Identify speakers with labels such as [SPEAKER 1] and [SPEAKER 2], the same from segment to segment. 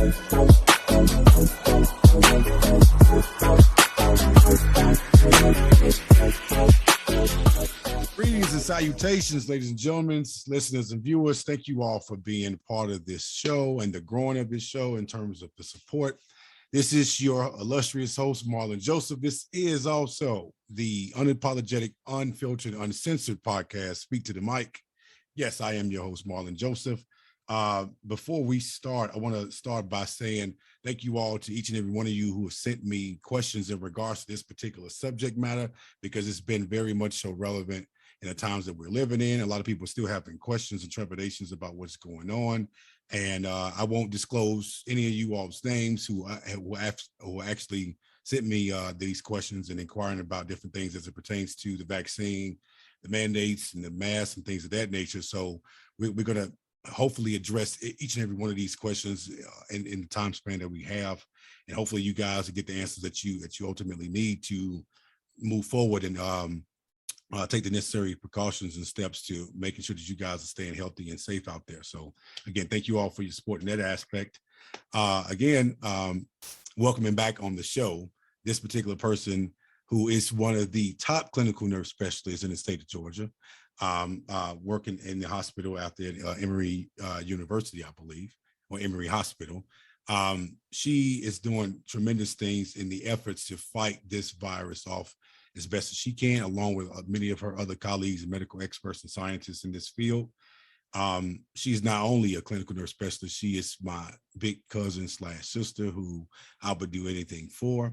[SPEAKER 1] Greetings and salutations, ladies and gentlemen, listeners and viewers. Thank you all for being part of this show and the growing of this show in terms of the support. This is your illustrious host, Marlon Joseph. This is also the unapologetic, unfiltered, uncensored podcast, Speak to the Mic. Yes, I am your host, Marlon Joseph. Before we start, I want to start by saying thank you all to each and every one of you who have sent me questions in regards to this particular subject matter, because it's been very much so relevant in the times that we're living in. A lot of people still having questions and trepidations about what's going on. And I won't disclose any of you all's names who actually sent me these questions and inquiring about different things as it pertains to the vaccine, the mandates and the masks and things of that nature. So we're going to hopefully address each and every one of these questions in the time span that we have. And hopefully you guys will get the answers that you ultimately need to move forward and take the necessary precautions and steps to making sure that you guys are staying healthy and safe out there. So again, thank you all for your support in that aspect. Welcoming back on the show, this particular person who is one of the top clinical nurse specialists in the state of Georgia, working in the hospital out there at Emory University, I believe, or Emory Hospital. She is doing tremendous things in the efforts to fight this virus off as best as she can, along with many of her other colleagues and medical experts and scientists in this field. She's not only a clinical nurse specialist, she is my big cousin / sister who I would do anything for.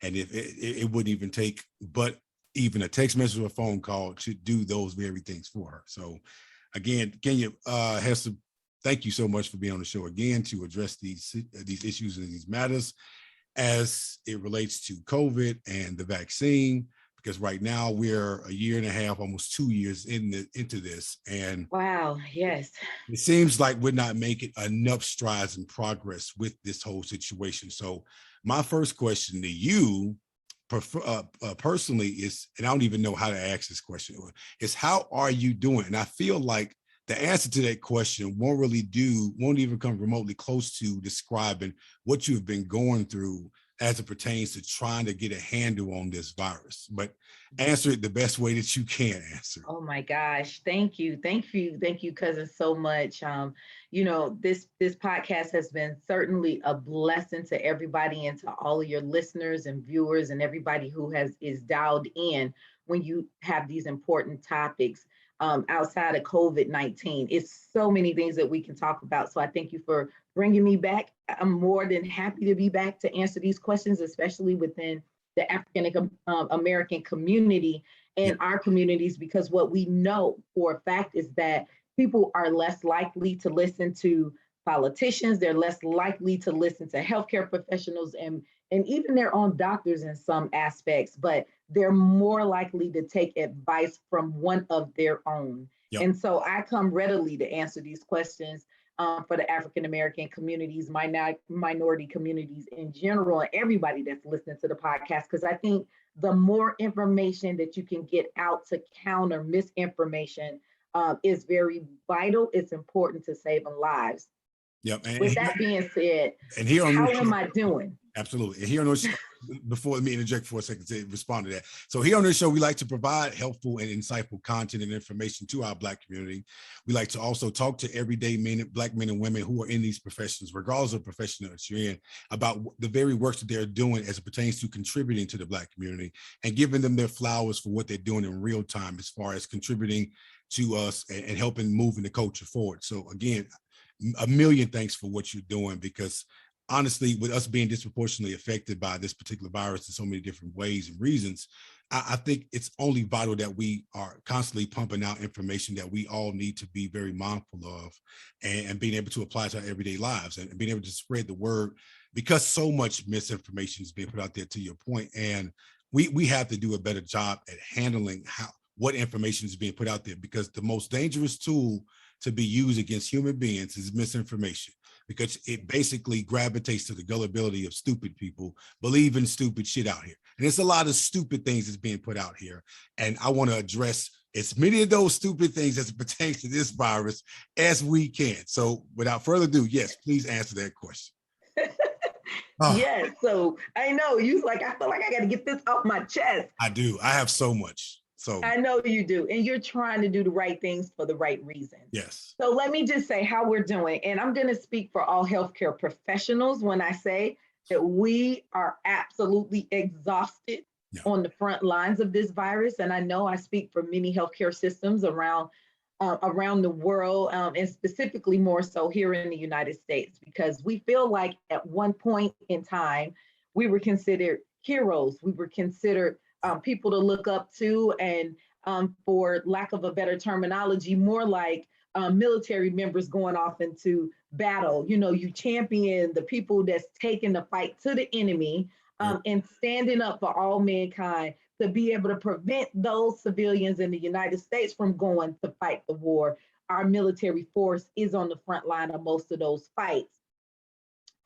[SPEAKER 1] And if it wouldn't even take but even a text message or a phone call to do those very things for her. So again, Hester, thank you so much for being on the show again to address these issues and these matters as it relates to COVID and the vaccine, because right now we're a year and a half, almost 2 years into this. And
[SPEAKER 2] wow, yes,
[SPEAKER 1] it seems like we're not making enough strides and progress with this whole situation. So my first question to you personally is, and I don't even know how to ask this question, is how are you doing? And I feel like the answer to that question won't even come remotely close to describing what you've been going through as it pertains to trying to get a handle on this virus. But answer it the best way that you can answer.
[SPEAKER 2] Oh my gosh, thank you, cousin, so much. This podcast has been certainly a blessing to everybody and to all of your listeners and viewers and everybody who is dialed in when you have these important topics. Outside of COVID-19. It's so many things that we can talk about. So I thank you for bringing me back. I'm more than happy to be back to answer these questions, especially within the African American community and our communities, because what we know for a fact is that people are less likely to listen to politicians. They're less likely to listen to healthcare professionals and even their own doctors in some aspects, but they're more likely to take advice from one of their own. Yep. And so I come readily to answer these questions for the African-American communities, minority communities in general, and everybody that's listening to the podcast, because I think the more information that you can get out to counter misinformation is very vital. It's important to saving lives.
[SPEAKER 1] Yep. And
[SPEAKER 2] with that being said,
[SPEAKER 1] and here
[SPEAKER 2] how am I doing?
[SPEAKER 1] Absolutely. And here on the show, before me interject for a second to respond to that. So here on this show, we like to provide helpful and insightful content and information to our Black community. We like to also talk to everyday Black men and women who are in these professions, regardless of the profession that you're in, about the very work that they're doing as it pertains to contributing to the Black community and giving them their flowers for what they're doing in real time as far as contributing to us and helping moving the culture forward. So again, a million thanks for what you're doing, because honestly, with us being disproportionately affected by this particular virus in so many different ways and reasons, I think it's only vital that we are constantly pumping out information that we all need to be very mindful of and being able to apply to our everyday lives and being able to spread the word, because so much misinformation is being put out there, to your point. And we have to do a better job at handling what information is being put out there, because the most dangerous tool to be used against human beings is misinformation, because it basically gravitates to the gullibility of stupid people believing stupid shit out here. And there's a lot of stupid things that's being put out here. And I want to address as many of those stupid things as it pertains to this virus as we can. So without further ado, yes, please answer that question. Oh,
[SPEAKER 2] Yes. So I know you like, I feel like I got to get this off my chest.
[SPEAKER 1] I do. I have so much. So
[SPEAKER 2] I know you do. And you're trying to do the right things for the right reasons.
[SPEAKER 1] yes.
[SPEAKER 2] So let me just say how we're doing. And I'm going to speak for all healthcare professionals when I say that we are absolutely exhausted
[SPEAKER 1] Yeah.
[SPEAKER 2] on the front lines of this virus. And I know I speak for many healthcare systems around the world, and specifically more so here in the United States, because we feel like at one point in time, we were considered heroes. We were considered people to look up to, and for lack of a better terminology, more like military members going off into battle. You know, you champion the people that's taking the fight to the enemy, and standing up for all mankind to be able to prevent those civilians in the United States from going to fight the war. Our military force is on the front line of most of those fights.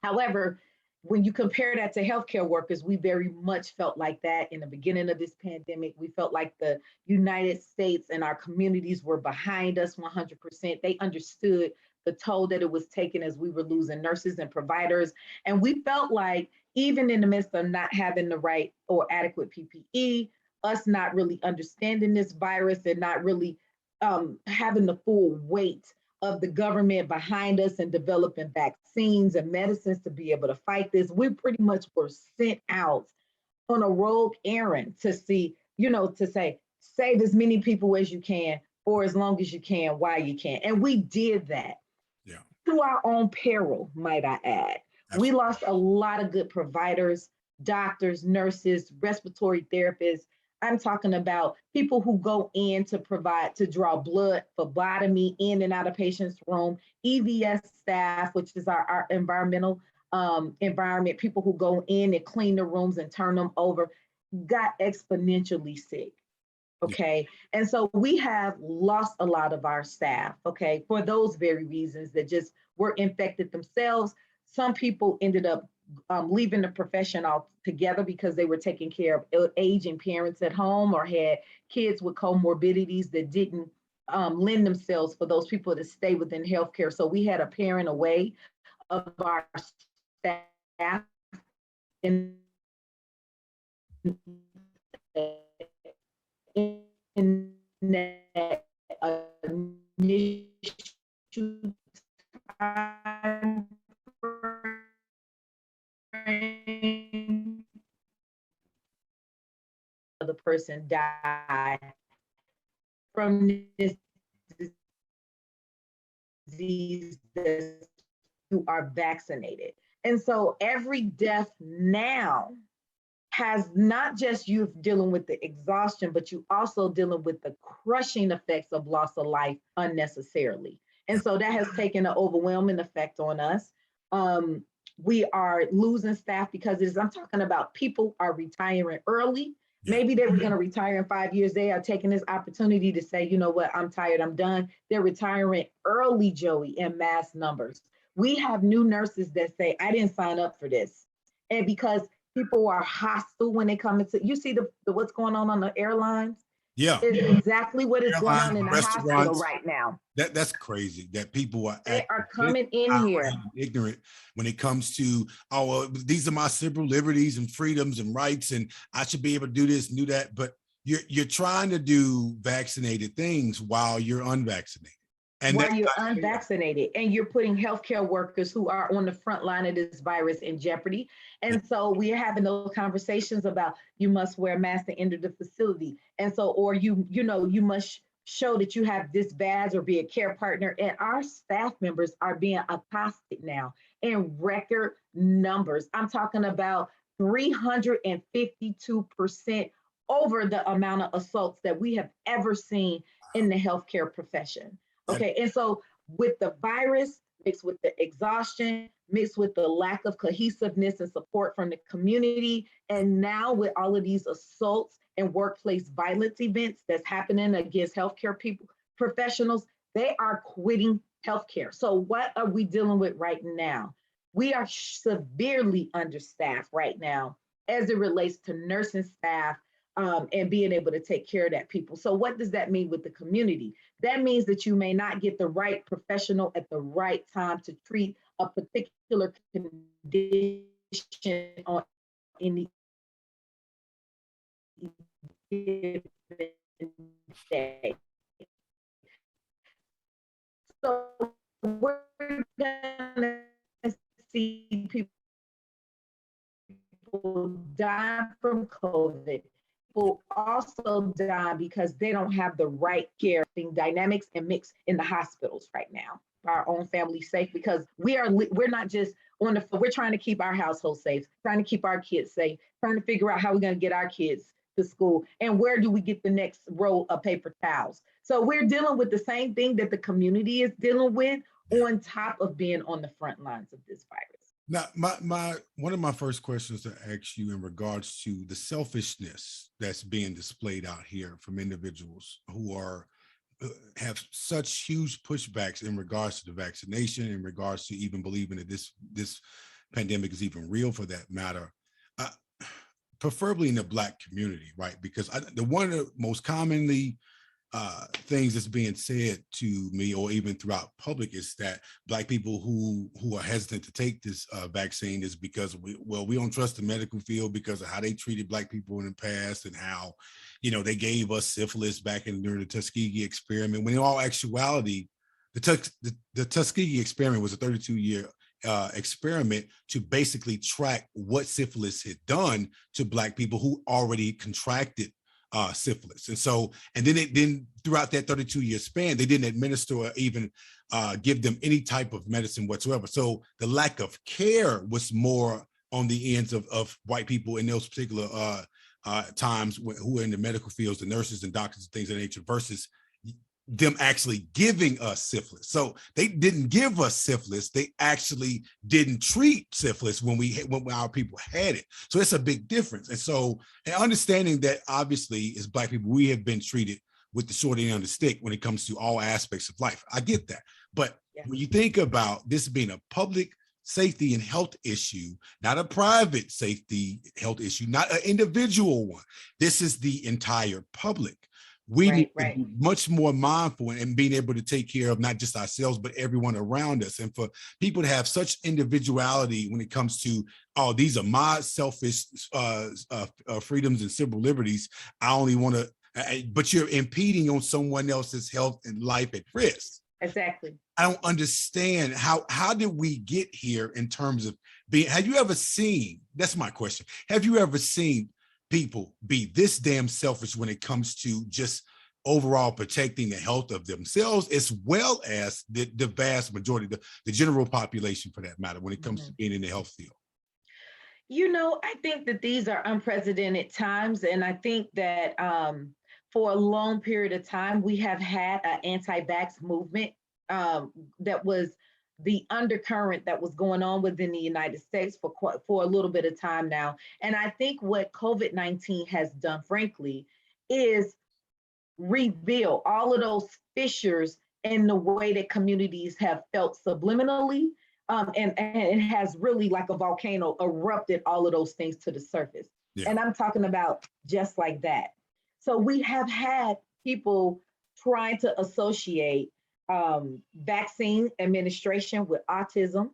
[SPEAKER 2] However, when you compare that to healthcare workers, we very much felt like that in the beginning of this pandemic. We felt like the United States and our communities were behind us 100%. They understood the toll that it was taking as we were losing nurses and providers. And we felt like even in the midst of not having the right or adequate PPE, us not really understanding this virus and not really having the full weight of the government behind us and developing vaccines and medicines to be able to fight this, we pretty much were sent out on a rogue errand to see, to say, save as many people as you can for as long as you can, while you can. And we did that.
[SPEAKER 1] Yeah.
[SPEAKER 2] To our own peril, might I add.
[SPEAKER 1] Absolutely.
[SPEAKER 2] We lost a lot of good providers, doctors, nurses, respiratory therapists. I'm talking about people who go in to provide, to draw blood, phlebotomy in and out of patients' room, EVS staff, which is our environmental environment, people who go in and clean the rooms and turn them over, got exponentially sick. Okay. Yeah. And so we have lost a lot of our staff, okay, for those very reasons that just were infected themselves. Some people ended up leaving the profession altogether because they were taking care of aging parents at home or had kids with comorbidities that didn't lend themselves for those people to stay within healthcare. So we had a paring away of our staff in that initial time frame, the person died from this disease who are vaccinated. And so every death now has not just you dealing with the exhaustion, but you also dealing with the crushing effects of loss of life unnecessarily. And so that has taken an overwhelming effect on us. We are losing staff because I'm talking about people are retiring early. Yeah. Maybe they were going to retire in 5 years. They are taking this opportunity to say, you know what, I'm tired, I'm done. They're retiring early, Joey, in mass numbers. We have new nurses that say, I didn't sign up for this. And because people are hostile when they come into, you see the what's going on the airlines?
[SPEAKER 1] Yeah.
[SPEAKER 2] It's exactly what is going on in the
[SPEAKER 1] restaurants
[SPEAKER 2] hospital right now.
[SPEAKER 1] That's crazy that people are
[SPEAKER 2] coming in here
[SPEAKER 1] ignorant when it comes to, oh, these are my civil liberties and freedoms and rights, and I should be able to do this and do that. But you're trying to do vaccinated things while you're unvaccinated.
[SPEAKER 2] And while you're unvaccinated, and you're putting healthcare workers who are on the front line of this virus in jeopardy. And so we are having those conversations about you must wear a mask to enter the facility. And so, or you must show that you have this badge or be a care partner. And our staff members are being accosted now in record numbers. I'm talking about 352% over the amount of assaults that we have ever seen in the healthcare profession. Okay, and so with the virus, mixed with the exhaustion, mixed with the lack of cohesiveness and support from the community, and now with all of these assaults and workplace violence events that's happening against healthcare professionals, they are quitting healthcare. So what are we dealing with right now? We are severely understaffed right now as it relates to nursing staff, and being able to take care of that people. So what does that mean with the community? That means that you may not get the right professional at the right time to treat a particular condition on any given day. So we're gonna see people die from COVID. People also die because they don't have the right care. Dynamics and mix in the hospitals right now. Our own family safe, because we're not just on the, we're trying to keep our household safe, trying to keep our kids safe, trying to figure out how we're going to get our kids to school, and where do we get the next roll of paper towels. So we're dealing with the same thing that the community is dealing with, on top of being on the front lines of this virus.
[SPEAKER 1] Now, my one of my first questions to ask you in regards to the selfishness that's being displayed out here from individuals who are have such huge pushbacks in regards to the vaccination, in regards to even believing that this pandemic is even real, for that matter, preferably in the Black community, right? Because the one of the most commonly things that's being said to me, or even throughout public, is that Black people who are hesitant to take this vaccine is because we don't trust the medical field because of how they treated Black people in the past, and how, you know, they gave us syphilis back during the Tuskegee experiment, when in all actuality, the Tuskegee experiment was a 32-year experiment to basically track what syphilis had done to Black people who already contracted syphilis. And so, and then throughout that 32-year span, they didn't administer or even give them any type of medicine whatsoever. So the lack of care was more on the ends of white people in those particular times who are in the medical fields, the nurses and doctors and things of that nature, versus them actually giving us syphilis. So they didn't give us syphilis. They actually didn't treat syphilis when our people had it. So it's a big difference. And so, and understanding that obviously as Black people, we have been treated with the short end of the stick when it comes to all aspects of life. I get that. But when you think about this being a public safety and health issue, not a private safety health issue, not an individual one, this is the entire public. We need to be much more mindful and being able to take care of not just ourselves, but everyone around us. And for people to have such individuality when it comes to, oh, these are my selfish freedoms and civil liberties, I only want to, but you're impeding on someone else's health and life at risk.
[SPEAKER 2] Exactly.
[SPEAKER 1] I don't understand how did we get here in terms of being, have you ever seen, that's my question, have you ever seen people be this damn selfish when it comes to just overall protecting the health of themselves, as well as the vast majority, the general population for that matter, when it comes to being in the health field?
[SPEAKER 2] You know, I think that these are unprecedented times. And I think that for a long period of time, we have had an anti-vax movement that was the undercurrent that was going on within the United States for a little bit of time now. And I think what COVID-19 has done, frankly, is reveal all of those fissures in the way that communities have felt subliminally. And it has really, like a volcano, erupted all of those things to the surface. Yeah. And I'm talking about just like that. So we have had people trying to associate vaccine administration with autism.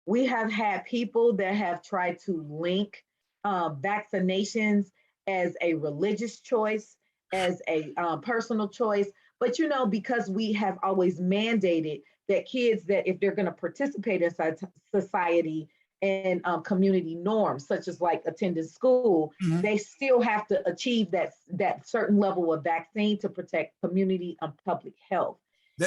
[SPEAKER 2] We have had people that have tried to link vaccinations as a religious choice, as a personal choice. But, you know, because we have always mandated that kids, that if they're going to participate in society and community norms, such as like attending school, they still have to achieve that certain level of vaccine to protect community and public health.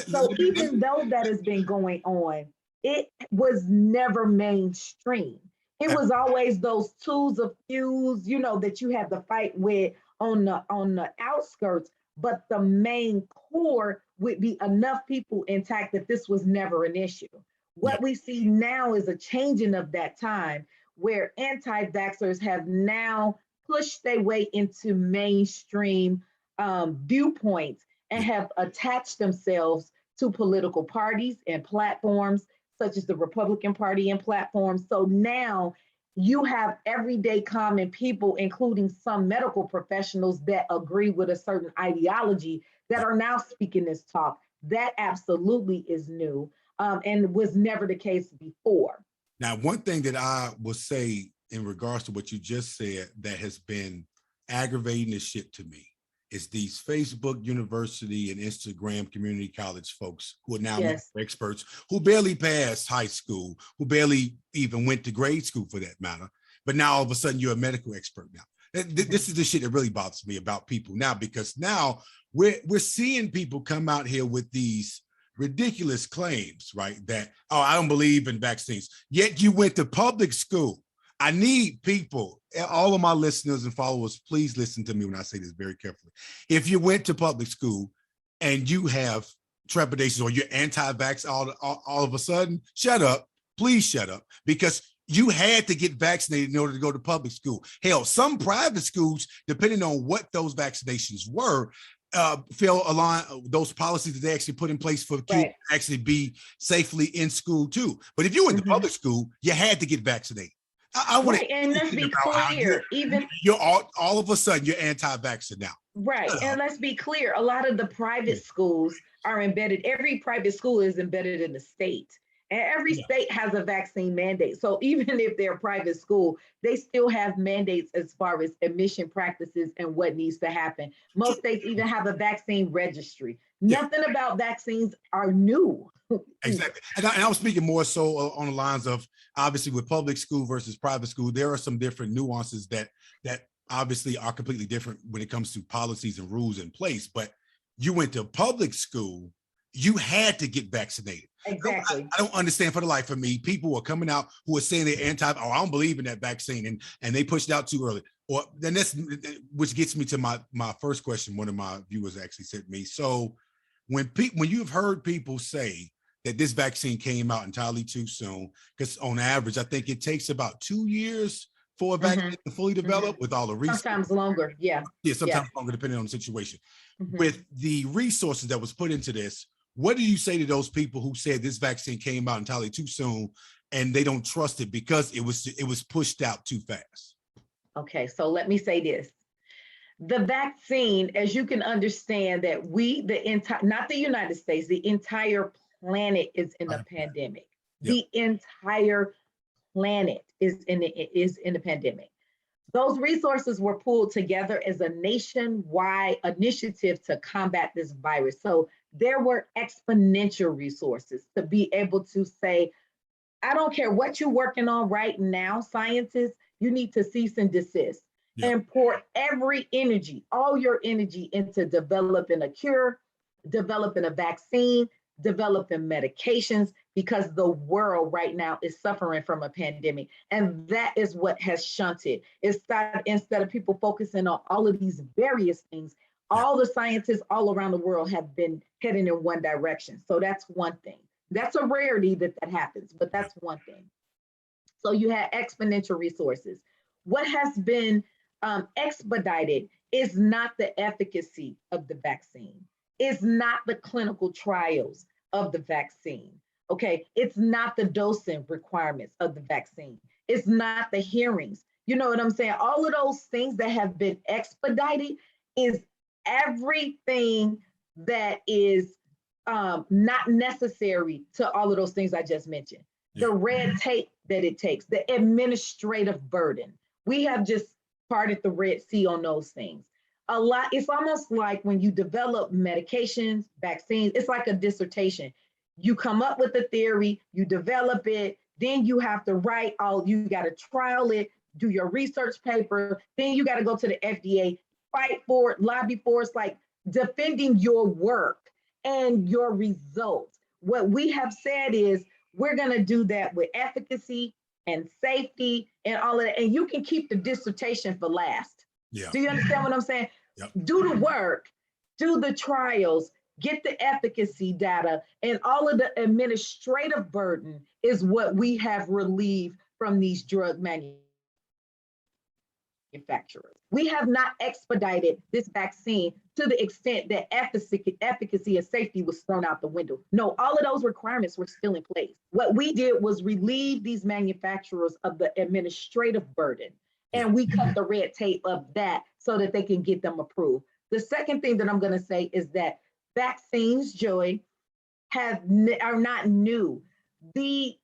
[SPEAKER 2] So even though that has been going on, it was never mainstream. It was always those twos of fews, you know, that you have to fight with on the outskirts, but the main core would be enough people intact that this was never an issue. What we see now is a changing of that time, where anti-vaxxers have now pushed their way into mainstream viewpoints and have attached themselves to political parties and platforms, such as the Republican Party and platforms. So now you have everyday common people, including some medical professionals that agree with a certain ideology, that are now speaking this talk. That absolutely is new and was never the case before.
[SPEAKER 1] Now, one thing that I will say in regards to what you just said that has been aggravating as shit to me is these Facebook University and Instagram community college folks who are now
[SPEAKER 2] Yes.
[SPEAKER 1] experts who barely passed high school, who barely even went to grade school for that matter. But now all of a sudden you're a medical expert now. This is the shit that really bothers me about people now, because now we're seeing people come out here with these ridiculous claims, right? That, oh, I don't believe in vaccines. Yet you went to public school. I need people, all of my listeners and followers, please listen to me when I say this very carefully. If you went to public school and you have trepidations or you're anti-vax all of a sudden, shut up, please shut up, because you had to get vaccinated in order to go to public school. Hell, some private schools, depending on what those vaccinations were, fell along those policies that they actually put in place for kids to actually be safely in school too. But if you went to public school, you had to get vaccinated. I want to,
[SPEAKER 2] and let's be clear,
[SPEAKER 1] you're all of a sudden you're anti-vaxxer now.
[SPEAKER 2] Right. And let's be clear, a lot of the private schools are embedded. Every private school is embedded in the state. And every state has a vaccine mandate. So even if they're a private school, they still have mandates as far as admission practices and what needs to happen. Most states even have a vaccine registry. Nothing about vaccines are new.
[SPEAKER 1] Exactly. And I was speaking more so on the lines of, obviously with public school versus private school, there are some different nuances that obviously are completely different when it comes to policies and rules in place. But you went to public school, you had to get vaccinated.
[SPEAKER 2] Exactly.
[SPEAKER 1] I don't understand for the life of me. People are coming out who are saying they're I don't believe in that vaccine, and they pushed it out too early. Or then that's, which gets me to my first question. One of my viewers actually sent me. So when you've heard people say that this vaccine came out entirely too soon, because on average, I think it takes about 2 years for a vaccine to fully develop with all the research.
[SPEAKER 2] Sometimes longer,
[SPEAKER 1] sometimes longer depending on the situation. With the resources that was put into this, what do you say to those people who said this vaccine came out entirely too soon and they don't trust it because it was pushed out too fast?
[SPEAKER 2] Okay, so let me say this. The vaccine, as you can understand, that not the United States, the entire planet is in a pandemic. The entire planet is in the pandemic. Those resources were pulled together as a nationwide initiative to combat this virus. So there were exponential resources to be able to say, I don't care what you're working on right now, scientists, you need to cease and desist and pour every energy, all your energy into developing a cure, developing a vaccine, developing medications, because the world right now is suffering from a pandemic. And that is what has shunted. Instead of people focusing on all of these various things, all the scientists all around the world have been heading in one direction. So that's one thing. That's a rarity that happens, but that's one thing. So you had exponential resources. What has been expedited is not the efficacy of the vaccine. It's not the clinical trials of the vaccine. Okay, it's not the dosing requirements of the vaccine. It's not the hearings. You know what I'm saying? All of those things that have been expedited is everything that is not necessary to all of those things I just mentioned. The red tape that it takes, the administrative burden. We have just parted the Red Sea on those things. It's almost like when you develop medications, vaccines, it's like a dissertation. You come up with a theory, you develop it, then you have to you got to trial it, do your research paper, then you got to go to the FDA, fight for it, lobby for it. It's like defending your work and your results. What we have said is we're going to do that with efficacy and safety and all of that. And you can keep the dissertation for last. Do you understand what I'm saying? Do the work, do the trials, get the efficacy data, and all of the administrative burden is what we have relieved from these drug manufacturers. We have not expedited this vaccine to the extent that efficacy and safety was thrown out the window. No, all of those requirements were still in place. What we did was relieve these manufacturers of the administrative burden, and we cut the red tape of that so that they can get them approved. The second thing that I'm going to say is that vaccines, Joy, are not new. The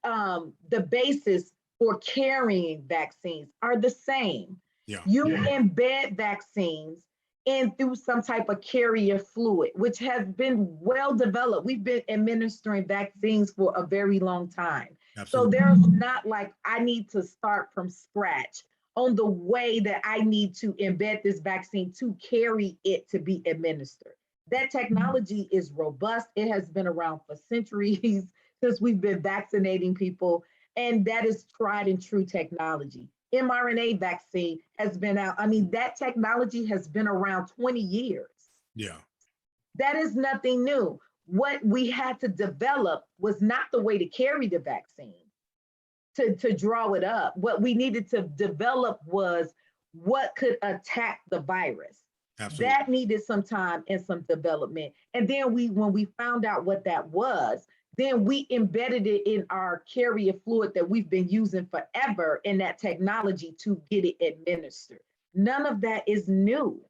[SPEAKER 2] basis for carrying vaccines are the same.
[SPEAKER 1] Yeah.
[SPEAKER 2] You embed vaccines in through some type of carrier fluid, which has been well developed. We've been administering vaccines for a very long time. So
[SPEAKER 1] Absolutely.
[SPEAKER 2] there's not like I need to start from scratch on the way that I need to embed this vaccine to carry it to be administered. That technology is robust. It has been around for centuries since we've been vaccinating people, and that is tried and true technology. mRNA vaccine has been out. I mean, that technology has been around 20 years.
[SPEAKER 1] Yeah.
[SPEAKER 2] That is nothing new. What we had to develop was not the way to carry the vaccine, to draw it up. What we needed to develop was what could attack the virus.
[SPEAKER 1] Absolutely.
[SPEAKER 2] That needed some time and some development. And then when we found out what that was, then we embedded it in our carrier fluid that we've been using forever in that technology to get it administered. None of that is new.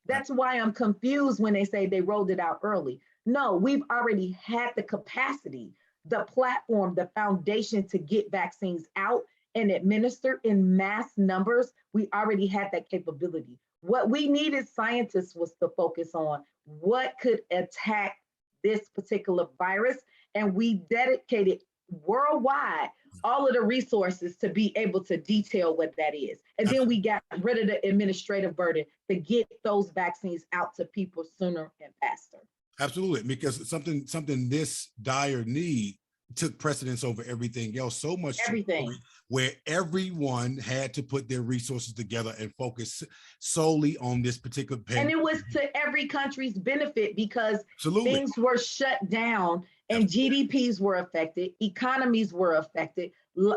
[SPEAKER 2] That's why I'm confused when they say they rolled it out early. No, we've already had the capacity, the platform, the foundation to get vaccines out and administered in mass numbers. We already had that capability. What we needed scientists was to focus on what could attack this particular virus. And we dedicated worldwide all of the resources to be able to detail what that is. And then we got rid of the administrative burden to get those vaccines out to people sooner and faster.
[SPEAKER 1] Absolutely, because something this dire need took precedence over everything else, so much where everyone had to put their resources together and focus solely on this particular pandemic.
[SPEAKER 2] And it was to every country's benefit because things were shut down and GDPs were affected, economies were affected,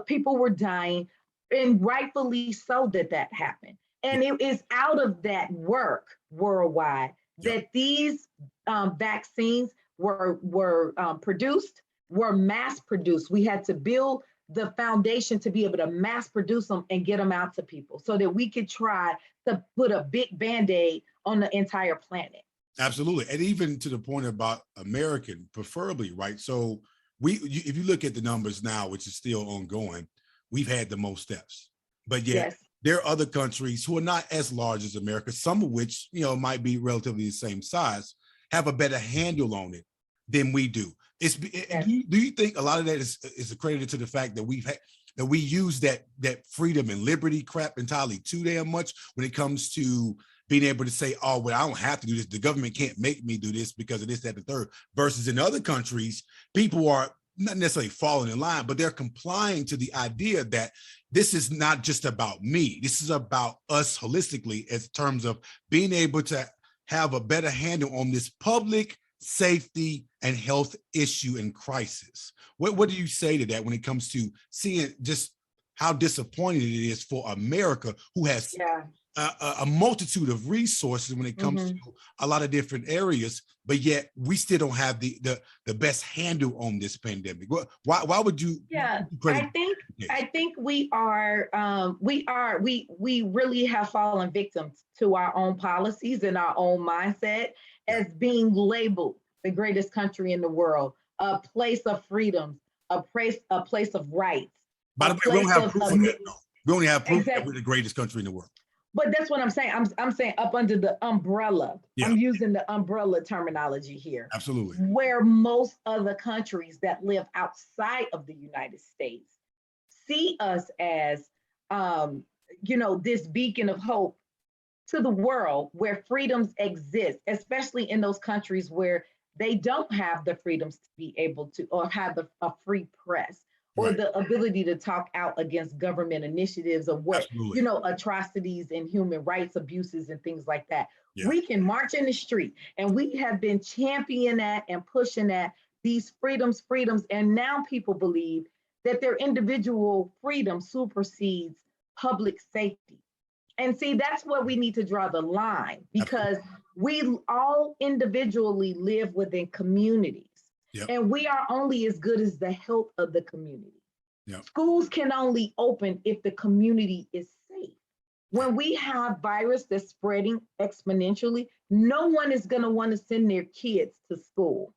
[SPEAKER 2] people were dying, and rightfully so that happened. And it is out of that work worldwide that these vaccines were produced, were mass produced. We had to build the foundation to be able to mass produce them and get them out to people so that we could try to put a big Band-Aid on the entire planet.
[SPEAKER 1] Absolutely. And even to the point about American, preferably, right? So if you look at the numbers now, which is still ongoing, we've had the most steps, but yet there are other countries who are not as large as America, some of which, might be relatively the same size, have a better handle on it than we do. Do you think a lot of that is accredited to the fact that we use that freedom and liberty crap entirely too damn much when it comes to being able to say, oh, well, I don't have to do this. The government can't make me do this because of this, that, and the third. Versus in other countries, people are not necessarily falling in line, but they're complying to the idea that this is not just about me. This is about us holistically in terms of being able to have a better handle on this public safety and health issue and crisis. What do you say to that when it comes to seeing just how disappointing it is for America, who has a multitude of resources when it comes to a lot of different areas, but yet we still don't have the best handle on this pandemic? Why would you?
[SPEAKER 2] I think we really have fallen victim to our own policies and our own mindset as being labeled the greatest country in the world, a place of freedom, a place of rights.
[SPEAKER 1] By the way, we don't have proof of that, though. We only have proof that we're the greatest country in the world.
[SPEAKER 2] But that's what I'm saying. I'm saying up under the umbrella.
[SPEAKER 1] Yeah.
[SPEAKER 2] I'm using the umbrella terminology here.
[SPEAKER 1] Absolutely.
[SPEAKER 2] Where most other countries that live outside of the United States see us as, this beacon of hope to the world where freedoms exist, especially in those countries where they don't have the freedoms to be able to, or have a free press, or the ability to talk out against government initiatives of what, atrocities and human rights abuses and things like that. Yeah. We can march in the street, and we have been championing that and pushing that, these freedoms, and now people believe that their individual freedom supersedes public safety. And see, that's where we need to draw the line, because we all individually live within communities. Yep. And we are only as good as the health of the community. Yep. Schools can only open if the community is safe. When we have virus that's spreading exponentially, no one is going to want to send their kids to school,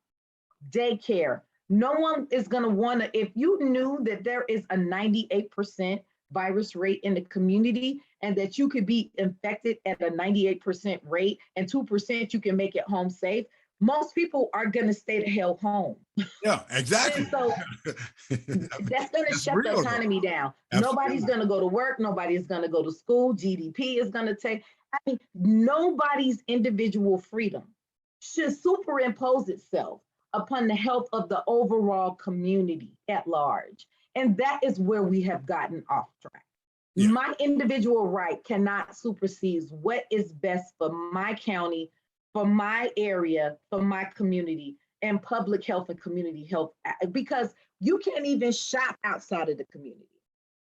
[SPEAKER 2] daycare, No one is going to want to, if you knew that there is a 98% virus rate in the community and that you could be infected at a 98% rate and 2% you can make it home safe, most people are going to stay the hell home.
[SPEAKER 1] Yeah, exactly.
[SPEAKER 2] And so that's going to shut the economy down.
[SPEAKER 1] Absolutely.
[SPEAKER 2] Nobody's going to go to work. Nobody's going to go to school. GDP is going to take, I mean, nobody's individual freedom should superimpose itself upon the health of the overall community at large. And that is where we have gotten off track. Yeah. My individual right cannot supersede what is best for my county, for my area, for my community, and public health and community health, because you can't even shop outside of the community.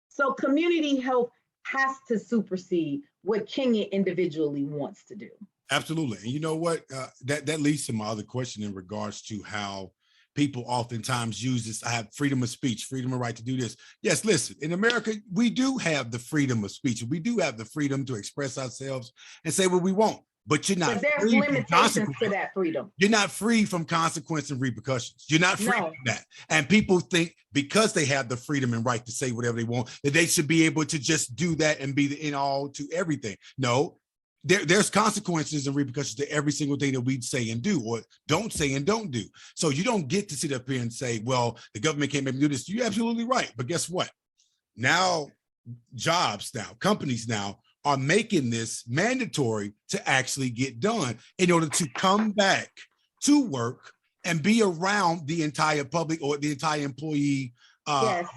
[SPEAKER 2] So community health has to supersede what Kenya individually wants to do.
[SPEAKER 1] Absolutely. And you know what? That leads to my other question in regards to how people oftentimes use this. I have freedom of speech, freedom of right to do this. Yes, listen, in America, we do have the freedom of speech. We do have the freedom to express ourselves and say what we want. But you're not.
[SPEAKER 2] But there's limitations to that freedom.
[SPEAKER 1] You're not free from consequence and repercussions. You're not free from that. And people think because they have the freedom and right to say whatever they want, that they should be able to just do that and be the in all to everything. No, there's consequences and repercussions to every single thing that we say and do, or don't say and don't do. So you don't get to sit up here and say, well, the government can't make me do this. You're absolutely right. But guess what? Now, companies now are making this mandatory to actually get done in order to come back to work and be around the entire public or the entire employee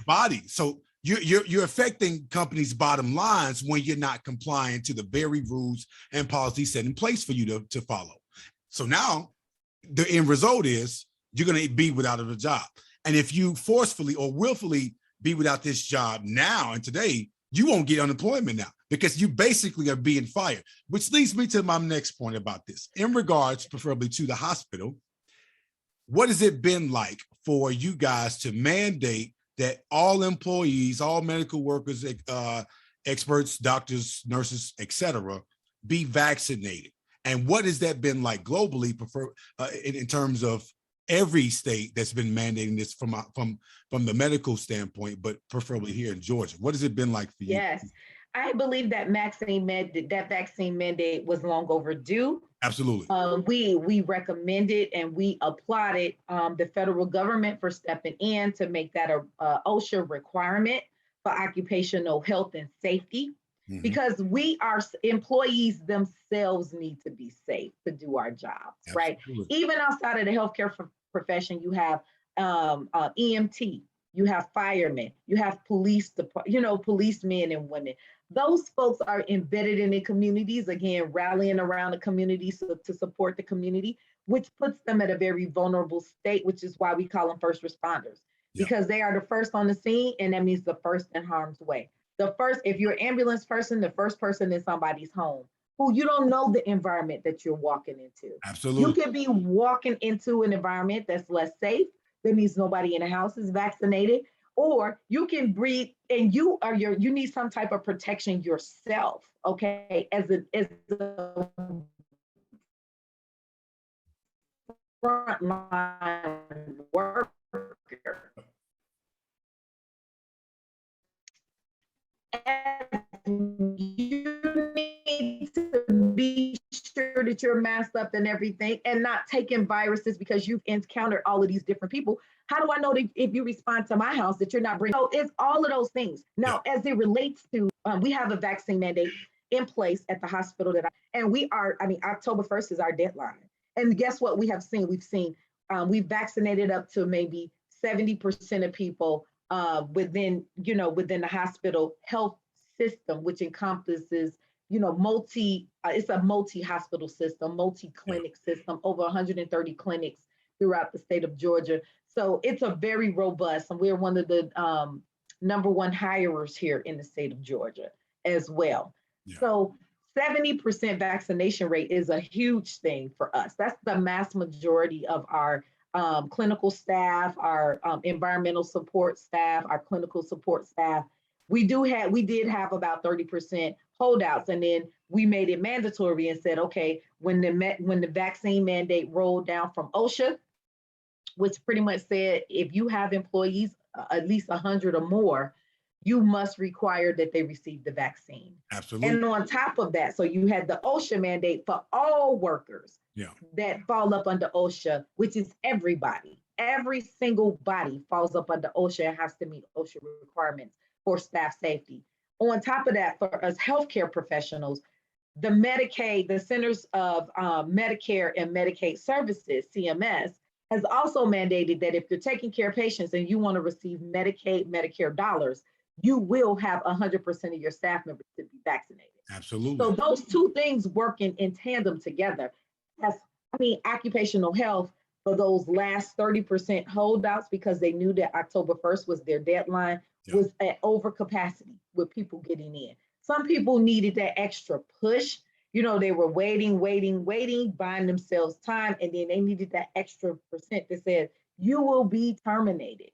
[SPEAKER 1] body. So you're affecting companies' bottom lines when you're not complying to the very rules and policies set in place for you to follow. So now the end result is you're going to be without a job. And if you forcefully or willfully be without this job now and today, you won't get unemployment now because you basically are being fired, which leads me to my next point about this. In regards, preferably to the hospital, what has it been like for you guys to mandate that all employees, all medical workers, experts, doctors, nurses, etc., be vaccinated? And what has that been like globally, in terms of every state that's been mandating this from the medical standpoint, but preferably here in Georgia? What has it been like for you?
[SPEAKER 2] Yes, I believe that vaccine mandate was long overdue.
[SPEAKER 1] Absolutely.
[SPEAKER 2] We recommended and we applauded the federal government for stepping in to make that a OSHA requirement for occupational health and safety, because our employees themselves need to be safe to do our jobs, right? Even outside of the healthcare profession, you have EMT, you have firemen, you have policemen and women. Those folks are embedded in the communities, again, rallying around the community to support the community, which puts them at a very vulnerable state, which is why we call them first responders, because they are the first on the scene, and that means the first in harm's way. If you're an ambulance person, the first person in somebody's home, who you don't know the environment that you're walking into.
[SPEAKER 1] Absolutely.
[SPEAKER 2] You could be walking into an environment that's less safe. That means nobody in the house is vaccinated, or you can breathe and you need some type of protection yourself, okay, as a frontline worker. And you need to be sure that you're masked up and everything and not taking viruses because you've encountered all of these different people. How do I know that if you respond to my house that you're not bringing? So it's all of those things. Now, as it relates to, we have a vaccine mandate in place at the hospital October 1st is our deadline. And guess what we have seen? We've vaccinated up to maybe 70% of people within the hospital health system, which encompasses, it's a multi-hospital system, multi-clinic system, over 130 clinics throughout the state of Georgia. So it's a very robust, and we're one of the number one hirers here in the state of Georgia as well. Yeah. So 70% vaccination rate is a huge thing for us. That's the mass majority of our clinical staff, our environmental support staff, our clinical support staff. We did have about 30% holdouts, and then we made it mandatory and said, okay, when the vaccine mandate rolled down from OSHA, which pretty much said if you have employees, at least 100 or more, you must require that they receive the vaccine.
[SPEAKER 1] Absolutely.
[SPEAKER 2] And on top of that, so you had the OSHA mandate for all workers that fall up under OSHA, which is everybody. Every single body falls up under OSHA and has to meet OSHA requirements for staff safety. On top of that, for us healthcare professionals, the Medicaid, the Centers of Medicare and Medicaid Services, CMS, has also mandated that if you're taking care of patients and you want to receive Medicaid, Medicare dollars, you will have 100% of your staff members to be vaccinated.
[SPEAKER 1] Absolutely.
[SPEAKER 2] So those two things working in tandem together. Occupational health, for those last 30% holdouts, because they knew that October 1st was their deadline, was at overcapacity with people getting in. Some people needed that extra push. You know, they were waiting, buying themselves time, and then they needed that extra percent that said, you will be terminated.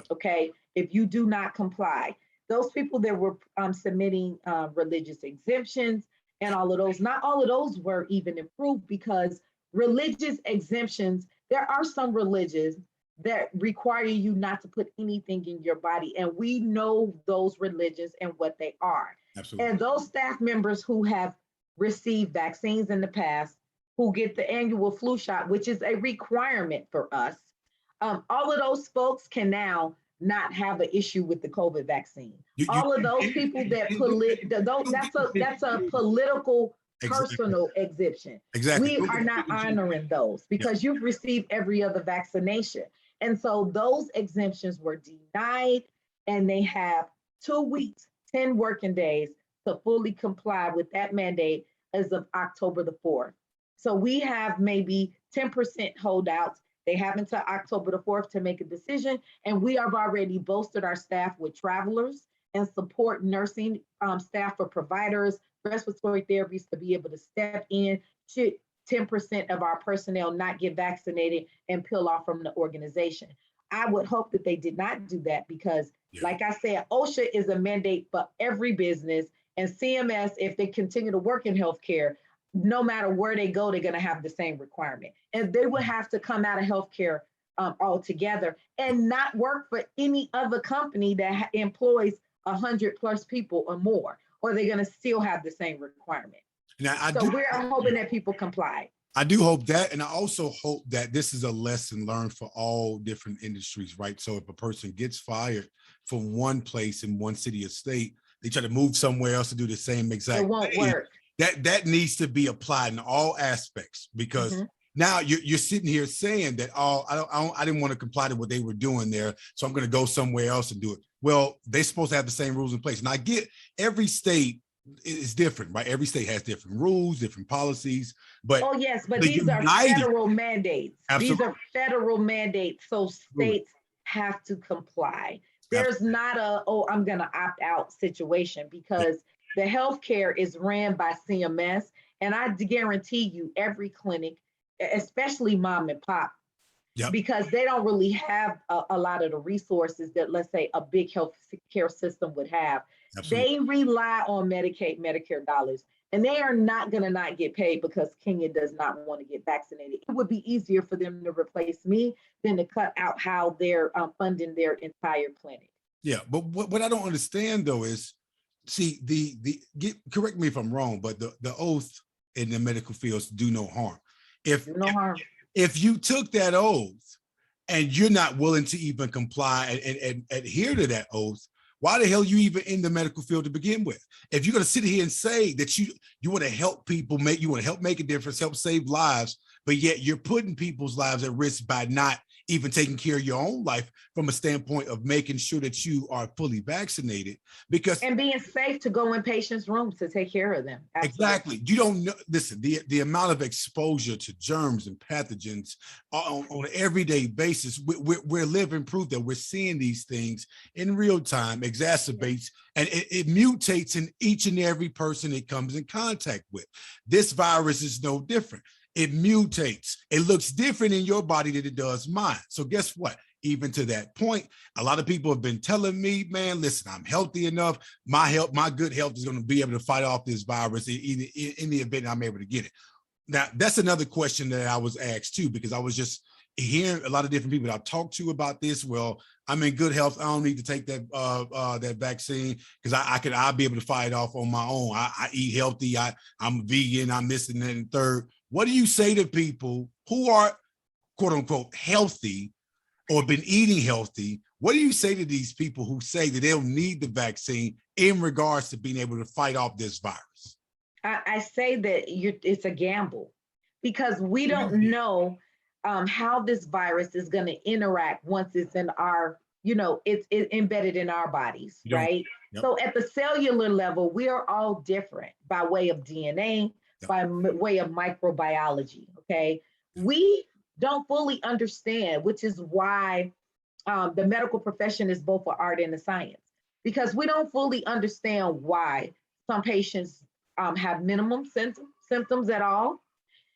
[SPEAKER 2] Okay, if you do not comply. Those people that were submitting religious exemptions and all of those, not all of those were even approved, because religious exemptions, there are some religions that require you not to put anything in your body. And we know those religions and what they are.
[SPEAKER 1] Absolutely.
[SPEAKER 2] And those staff members who have received vaccines in the past, who get the annual flu shot, which is a requirement for us, all of those folks can now not have an issue with the COVID vaccine. All of those people that that's a political, personal exemption.
[SPEAKER 1] Exactly.
[SPEAKER 2] We are not honoring those because you've received every other vaccination. And so those exemptions were denied, and they have 2 weeks, 10 working days to fully comply with that mandate as of October the 4th. So we have maybe 10% holdouts. They have until October the 4th to make a decision. And we have already bolstered our staff with travelers and support nursing staff for providers, respiratory therapies to be able to step in should 10% of our personnel not get vaccinated and peel off from the organization. I would hope that they did not do that because, like I said, OSHA is a mandate for every business, and CMS, if they continue to work in healthcare, no matter where they go, they're going to have the same requirement. And they would have to come out of healthcare altogether and not work for any other company that employs 100+ people or more, or they're going to still have the same requirement.
[SPEAKER 1] Now,
[SPEAKER 2] we're hoping that people comply.
[SPEAKER 1] I do hope that. And I also hope that this is a lesson learned for all different industries, right? So if a person gets fired from one place in one city or state, they try to move somewhere else to do the same exact thing.
[SPEAKER 2] It won't work.
[SPEAKER 1] That needs to be applied in all aspects, because now you're sitting here saying that, I didn't want to comply to what they were doing there, so I'm going to go somewhere else and do it. Well, they're supposed to have the same rules in place. And I get every state is different, right? Every state has different rules, different policies. But
[SPEAKER 2] these are federal mandates.
[SPEAKER 1] Absolutely.
[SPEAKER 2] These are federal mandates, so states have to comply. There's not I'm going to opt out situation, because the healthcare is ran by CMS, and I guarantee you every clinic, especially mom and pop, because they don't really have a lot of the resources that, let's say, a big health care system would have. Absolutely. They rely on Medicaid, Medicare dollars, and they are not going to not get paid because Kenya does not want to get vaccinated. It would be easier for them to replace me than to cut out how they're funding their entire clinic.
[SPEAKER 1] Yeah, but what I don't understand though is, see, correct me if I'm wrong, but the oath in the medical fields do no harm. If you took that oath and you're not willing to even comply and adhere to that oath, why the hell are you even in the medical field to begin with? If you're going to sit here and say that you want to help people, you want to help make a difference, help save lives, but yet you're putting people's lives at risk by not even taking care of your own life from a standpoint of making sure that you are fully vaccinated, and
[SPEAKER 2] being safe to go in patients' rooms to take care of them. Absolutely.
[SPEAKER 1] Exactly. You don't know, listen, the amount of exposure to germs and pathogens on an everyday basis, we're living proof that we're seeing these things in real time, exacerbates, and it mutates in each and every person it comes in contact with. This virus is no different. It mutates. It looks different in your body than it does mine. So guess what? Even to that point, a lot of people have been telling me, man, listen, I'm healthy enough. My good health is going to be able to fight off this virus in the event I'm able to get it. Now, that's another question that I was asked too, because I was just hearing a lot of different people that I've talked to about this. Well, I'm in good health. I don't need to take that vaccine because I'll be able to fight off on my own. I eat healthy. I'm vegan. I'm this and that and third. What do you say to people who are quote unquote healthy or been eating healthy? What do you say to these people who say that they'll need the vaccine in regards to being able to fight off this virus?
[SPEAKER 2] I say that it's a gamble because we don't know how this virus is going to interact once it's in our, it's embedded in our bodies, right? Yep. So at the cellular level, we are all different by way of DNA, yep, by way of microbiology, okay? We don't fully understand, which is why the medical profession is both an art and a science, because we don't fully understand why some patients have minimum symptoms at all,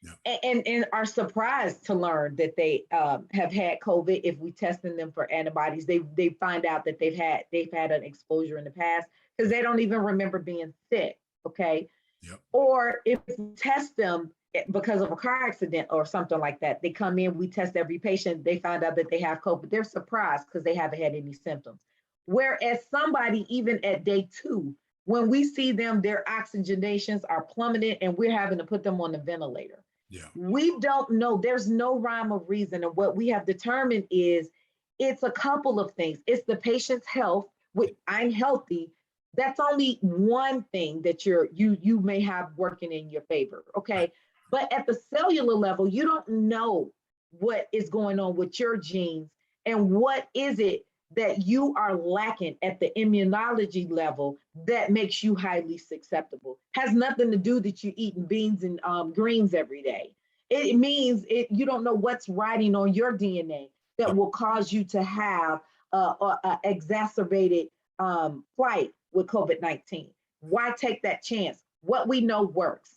[SPEAKER 2] yeah, and are surprised to learn that they have had COVID. If we testing them for antibodies, they find out that they've had an exposure in the past because they don't even remember being sick. Okay, yep. Or if we test them because of a car accident or something like that, they come in, we test every patient, they find out that they have COVID. They're surprised because they haven't had any symptoms. Whereas somebody, even at day 2, when we see them, their oxygenations are plummeted and we're having to put them on the ventilator. Yeah. We don't know. There's no rhyme or reason. And what we have determined is it's a couple of things. It's the patient's health. I'm healthy. That's only one thing that you may have working in your favor. Okay. But at the cellular level, you don't know what is going on with your genes and what is it that you are lacking at the immunology level that makes you highly susceptible. Has nothing to do that you're eating beans and greens every day. It means you don't know what's writing on your DNA that will cause you to have a exacerbated flight with COVID-19. Why take that chance? What we know works.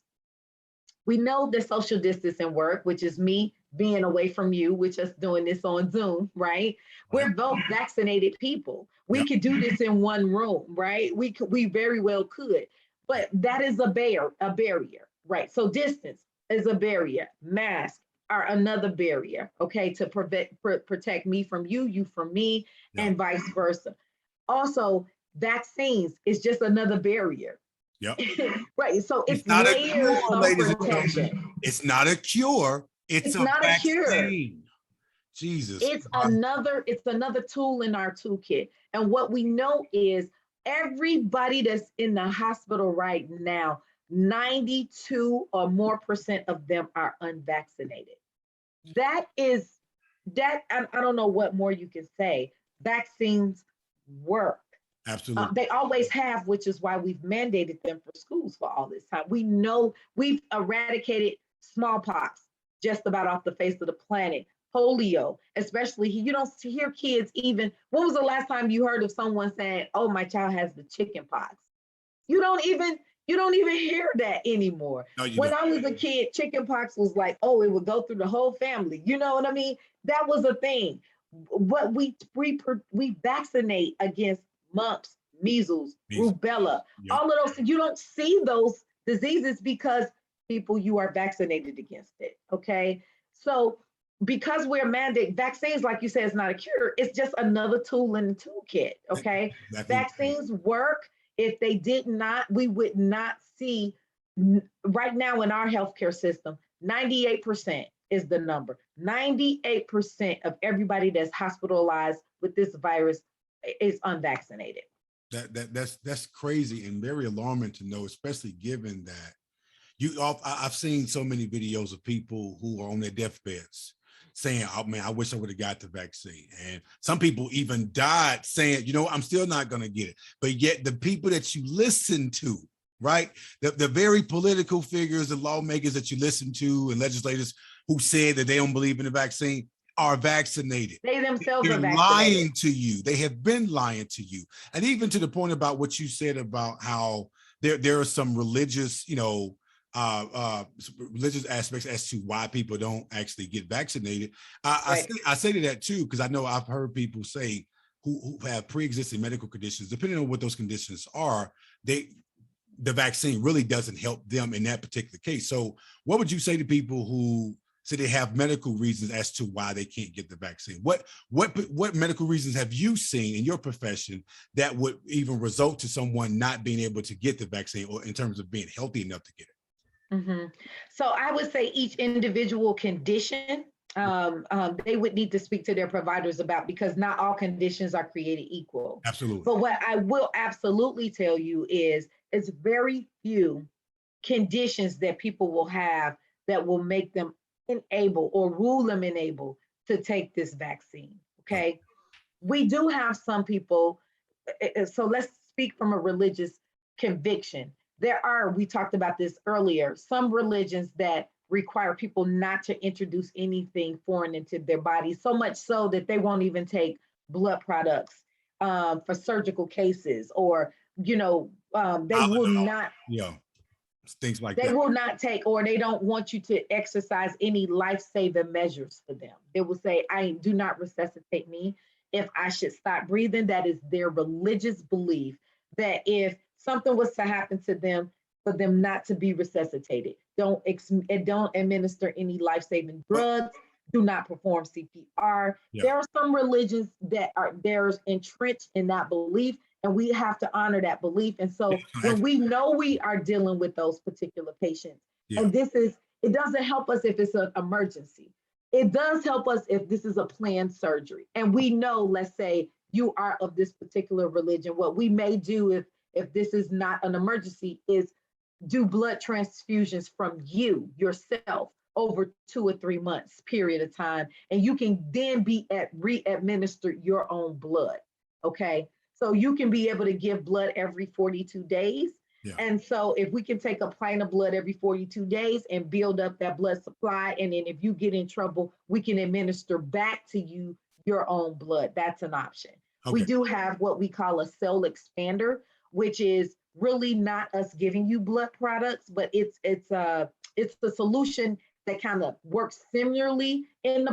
[SPEAKER 2] We know that social distancing work, which is me being away from you, we're just doing this on Zoom, right? We're both vaccinated people. We could do this in one room, right? We very well could, but that is a barrier, right? So distance is a barrier. Masks are another barrier, okay, to protect me from you, you from me, and vice versa. Also, vaccines is just another barrier. Yep. Right. So it's not layers a cure, ladies and gentlemen.
[SPEAKER 1] It's not a cure. It's not a cure. Jesus.
[SPEAKER 2] It's another tool in our toolkit. And what we know is everybody that's in the hospital right now, 92 or more % of them are unvaccinated. I don't know what more you can say. Vaccines work.
[SPEAKER 1] Absolutely.
[SPEAKER 2] They always have, which is why we've mandated them for schools for all this time. We know we've eradicated smallpox just about off the face of the planet. Polio, especially, you don't hear kids even. When was the last time you heard of someone saying, "Oh, my child has the chicken pox"? You don't even hear that anymore. No, when I was a kid, chicken pox was like, oh, it would go through the whole family. You know what I mean? That was a thing. What we vaccinate against mumps, measles, rubella, all of those things. You don't see those diseases because you are vaccinated against it, okay? So because we're mandating vaccines, like you said, it's not a cure, it's just another tool in the toolkit, okay? Exactly. Vaccines work. If they did not, we would not see, right now in our healthcare system, 98% is the number. 98% of everybody that's hospitalized with this virus is unvaccinated.
[SPEAKER 1] That's crazy and very alarming to know, especially given that I've seen so many videos of people who are on their deathbeds saying, "Oh man, I wish I would have got the vaccine." And some people even died saying, "I'm still not going to get it." But yet the people that you listen to, right? The very political figures and lawmakers that you listen to and legislators who said that they don't believe in the vaccine are vaccinated.
[SPEAKER 2] They themselves are vaccinated.
[SPEAKER 1] Lying to you. They have been lying to you. And even to the point about what you said about how there are some religious, religious aspects as to why people don't actually get vaccinated. I say to that too, because I know I've heard people say who have pre-existing medical conditions, depending on what those conditions are, the vaccine really doesn't help them in that particular case. So what would you say to people who so they have medical reasons as to why they can't get the vaccine. What medical reasons have you seen in your profession that would even result to someone not being able to get the vaccine, or in terms of being healthy enough to get it?
[SPEAKER 2] So I would say each individual condition, they would need to speak to their providers about, because not all conditions are created equal.
[SPEAKER 1] Absolutely.
[SPEAKER 2] But what I will absolutely tell you is it's very few conditions that people will have that will make them unable or rule them unable to take this vaccine. Okay. We do have some people. So let's speak from a religious conviction. We talked about this earlier, some religions that require people not to introduce anything foreign into their body, so much so that they won't even take blood products for surgical cases, or, they will not.
[SPEAKER 1] Yeah. Things like
[SPEAKER 2] they
[SPEAKER 1] that.
[SPEAKER 2] will not take, or they don't want you to exercise any life-saving measures for them. They will say, I do not resuscitate me if I should stop breathing. That is their religious belief, that if something was to happen to them, for them not to be resuscitated. Don't administer any life-saving drugs. Do not perform CPR. Yeah. There are some religions that are entrenched in that belief, and we have to honor that belief. And so when we know we are dealing with those particular patients, and it doesn't help us if it's an emergency. It does help us if this is a planned surgery. And we know, let's say you are of this particular religion, what we may do if this is not an emergency is do blood transfusions from yourself over 2 or 3 months period of time. And you can then re-administer your own blood. Okay. So you can be able to give blood every 42 days. Yeah. And so if we can take a pint of blood every 42 days and build up that blood supply, and then if you get in trouble, we can administer back to you your own blood. That's an option. Okay. We do have what we call a cell expander, which is really not us giving you blood products, but it's the solution that kind of works similarly in the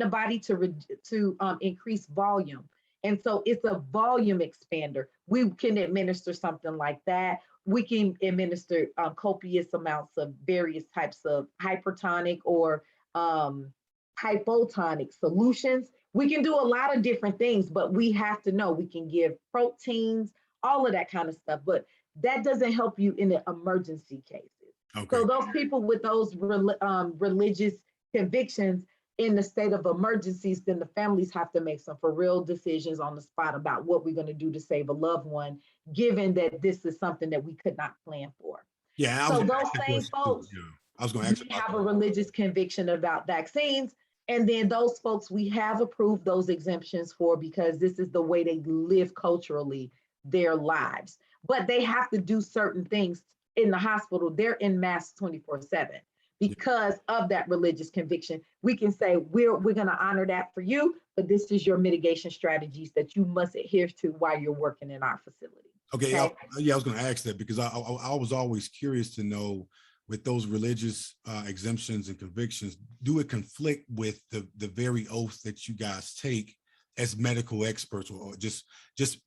[SPEAKER 2] body to increase volume. And so it's a volume expander. We can administer something like that. We can administer copious amounts of various types of hypertonic or hypotonic solutions. We can do a lot of different things, but we have to know we can give proteins, all of that kind of stuff, but that doesn't help you in the emergency cases. Okay. So those people with those religious convictions in the state of emergencies, then the families have to make some for real decisions on the spot about what we're going to do to save a loved one, given that this is something that we could not plan for. Yeah. So those same folks, I was going to ask, have a religious conviction about vaccines. And then those folks we have approved those exemptions for, because this is the way they live culturally their lives. But they have to do certain things in the hospital. They're in mass 24/7 because of that religious conviction. We can say, we're going to honor that for you, but this is your mitigation strategies that you must adhere to while you're working in our facility. Okay.
[SPEAKER 1] I was going to ask that because I was always curious to know, with those religious exemptions and convictions, do it conflict with the very oath that you guys take as medical experts, or just